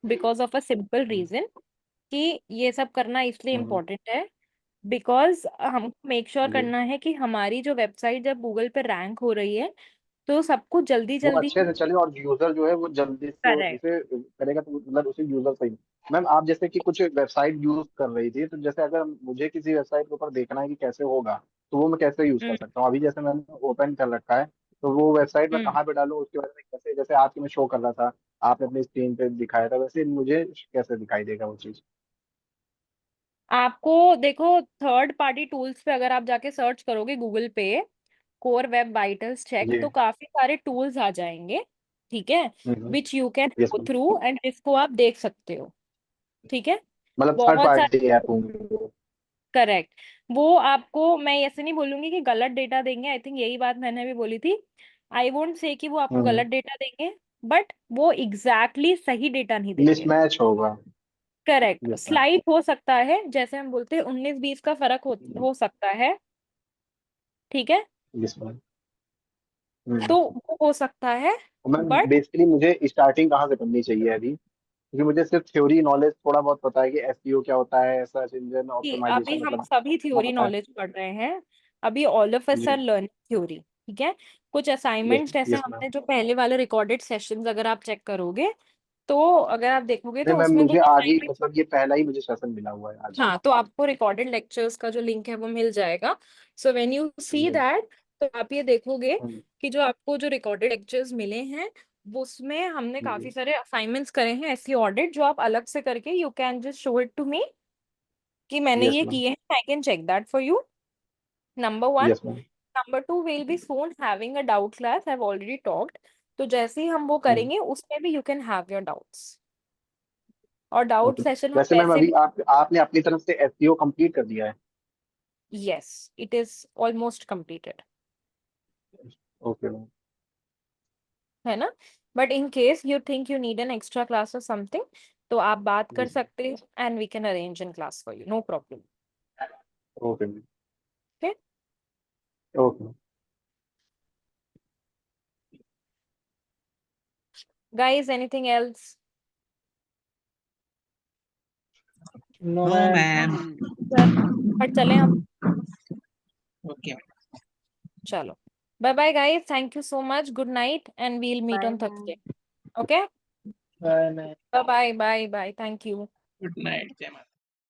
because of a simple hmm, reason, कि ये सब करना इसलिए हम्म, इम्पोर्टेंट है बिकॉज हमको मेक श्योर जी, करना है कि हमारी जो वेबसाइट जब गूगल पे रैंक हो रही है तो सबको जल्दी वो जल्दी। अच्छे से चले और यूजर जो है वो जल्दी से करेक्ट। उसे करेगा, तो मतलब उसे यूजर सही। मैम आप जैसे कि कुछ वेबसाइट यूज कर रही थी, तो जैसे अगर मुझे किसी वेबसाइट के ऊपर देखना है कि कैसे होगा, तो वो मैं कैसे यूज कर हम्म। सकता हूँ? अभी जैसे मैंने ओपन कर रखा है, तो वो वेबसाइट मैं हम्म। कहाँ पे डालूँ उसके बारे में कैसे, जैसे आपके में शो कर रहा था, आपने अपनी स्क्रीन पे दिखाया था, वैसे मुझे कैसे दिखाई देगा वो चीज? आपको देखो, थर्ड पार्टी टूल्स पे अगर आप जाके सर्च करोगे गूगल पे कोर वेब वाइटल्स चेक, जी। तो काफी सारे टूल्स आ जाएंगे। ठीक है, which you can yes go ma'am. Through and जिसको आप देख सकते हो। ठीक है, मतलब थर्ड बहुत सारे। पार्टी ऐप होंगे वो? करेक्ट। वो आपको मैं ऐसे नहीं बोलूंगी कि गलत डेटा देंगे, आई थिंक यही बात मैंने भी बोली थी। आई वोंट से कि वो आपको हम्म। गलत डेटा देंगे, बट वो एग्जैक्टली सही डेटा नहीं देंगे। मिसमैच होगा। Correct, yes ma'am. स्लाइट हो सकता है, जैसे हम बोलते हैं 19-20 का फर्क हो सकता है। ठीक है, यस मैम। तो वो हो सकता है, मैम बट बेसिकली मुझे स्टार्टिंग कहाँ से करनी चाहिए अभी, क्योंकि मुझे सिर्फ थ्योरी नॉलेज थोड़ा बहुत पता है कि SEO क्या होता है, सर्च इंजन अभी ऑप्टिमाइजेशन हम मतलब सभी वो थ्योरी पता है। नॉलेज पढ़ रहे हैं। अभी all of us R G. Learning theory. ठीक है, कुछ यस। असाइनमेंट्स ऐसे यस मैम। हमने जो पहले वाले रिकॉर्डेड सेशंस अगर आप चेक करोगे, तो अगर आप देखोगे नहीं तो मैम, उसमें मुझे कुछ आज ही असाइनमेंट। मतलब ये पहला ही मुझे सेशन मिला हुआ है आज। हाँ, तो आपको रिकॉर्डेड लेक्चर्स का जो लिंक है वो मिल जाएगा। So when you see G. That, तो आप ये देखोगे हम्म, कि जो आपको जो रिकॉर्डेड लेक्चर्स मिले हैं वो उसमें हमने काफी जी। सारे असाइनमेंट्स करे हैं ऐसी ऑडिट, जो आप अलग से करके you can just show it to me कि मैंने यस ये मैम। किए हैं, I can check that for you. Number 1, yes ma'am. number 2 will be soon having a doubt class. I've already talked. तो जैसे ही हम वो करेंगे उसमें भी you can have your doubts. और डाउट ओके सेशन हम वैसे मैम वैसे अभी भी आपने अपनी तरफ से एसईओ कंप्लीट कर दिया है? yes, it is almost completed. Okay ma'am है ना? But in case you think you need an extra class or something, तो आप बात कर जी सकते हैं and we can arrange in class for you. No problem. Okay ma'am Okay? Okay Guys, anything else? No no ma'am ma'am. पर चलें हम. Okay चलो. Bye bye guys. Thank you so much. Good night and we'll meet Bye, on ma'am. Thursday. Okay? Bye ma'am Bye bye. Bye bye. Thank you. Good night जय माता।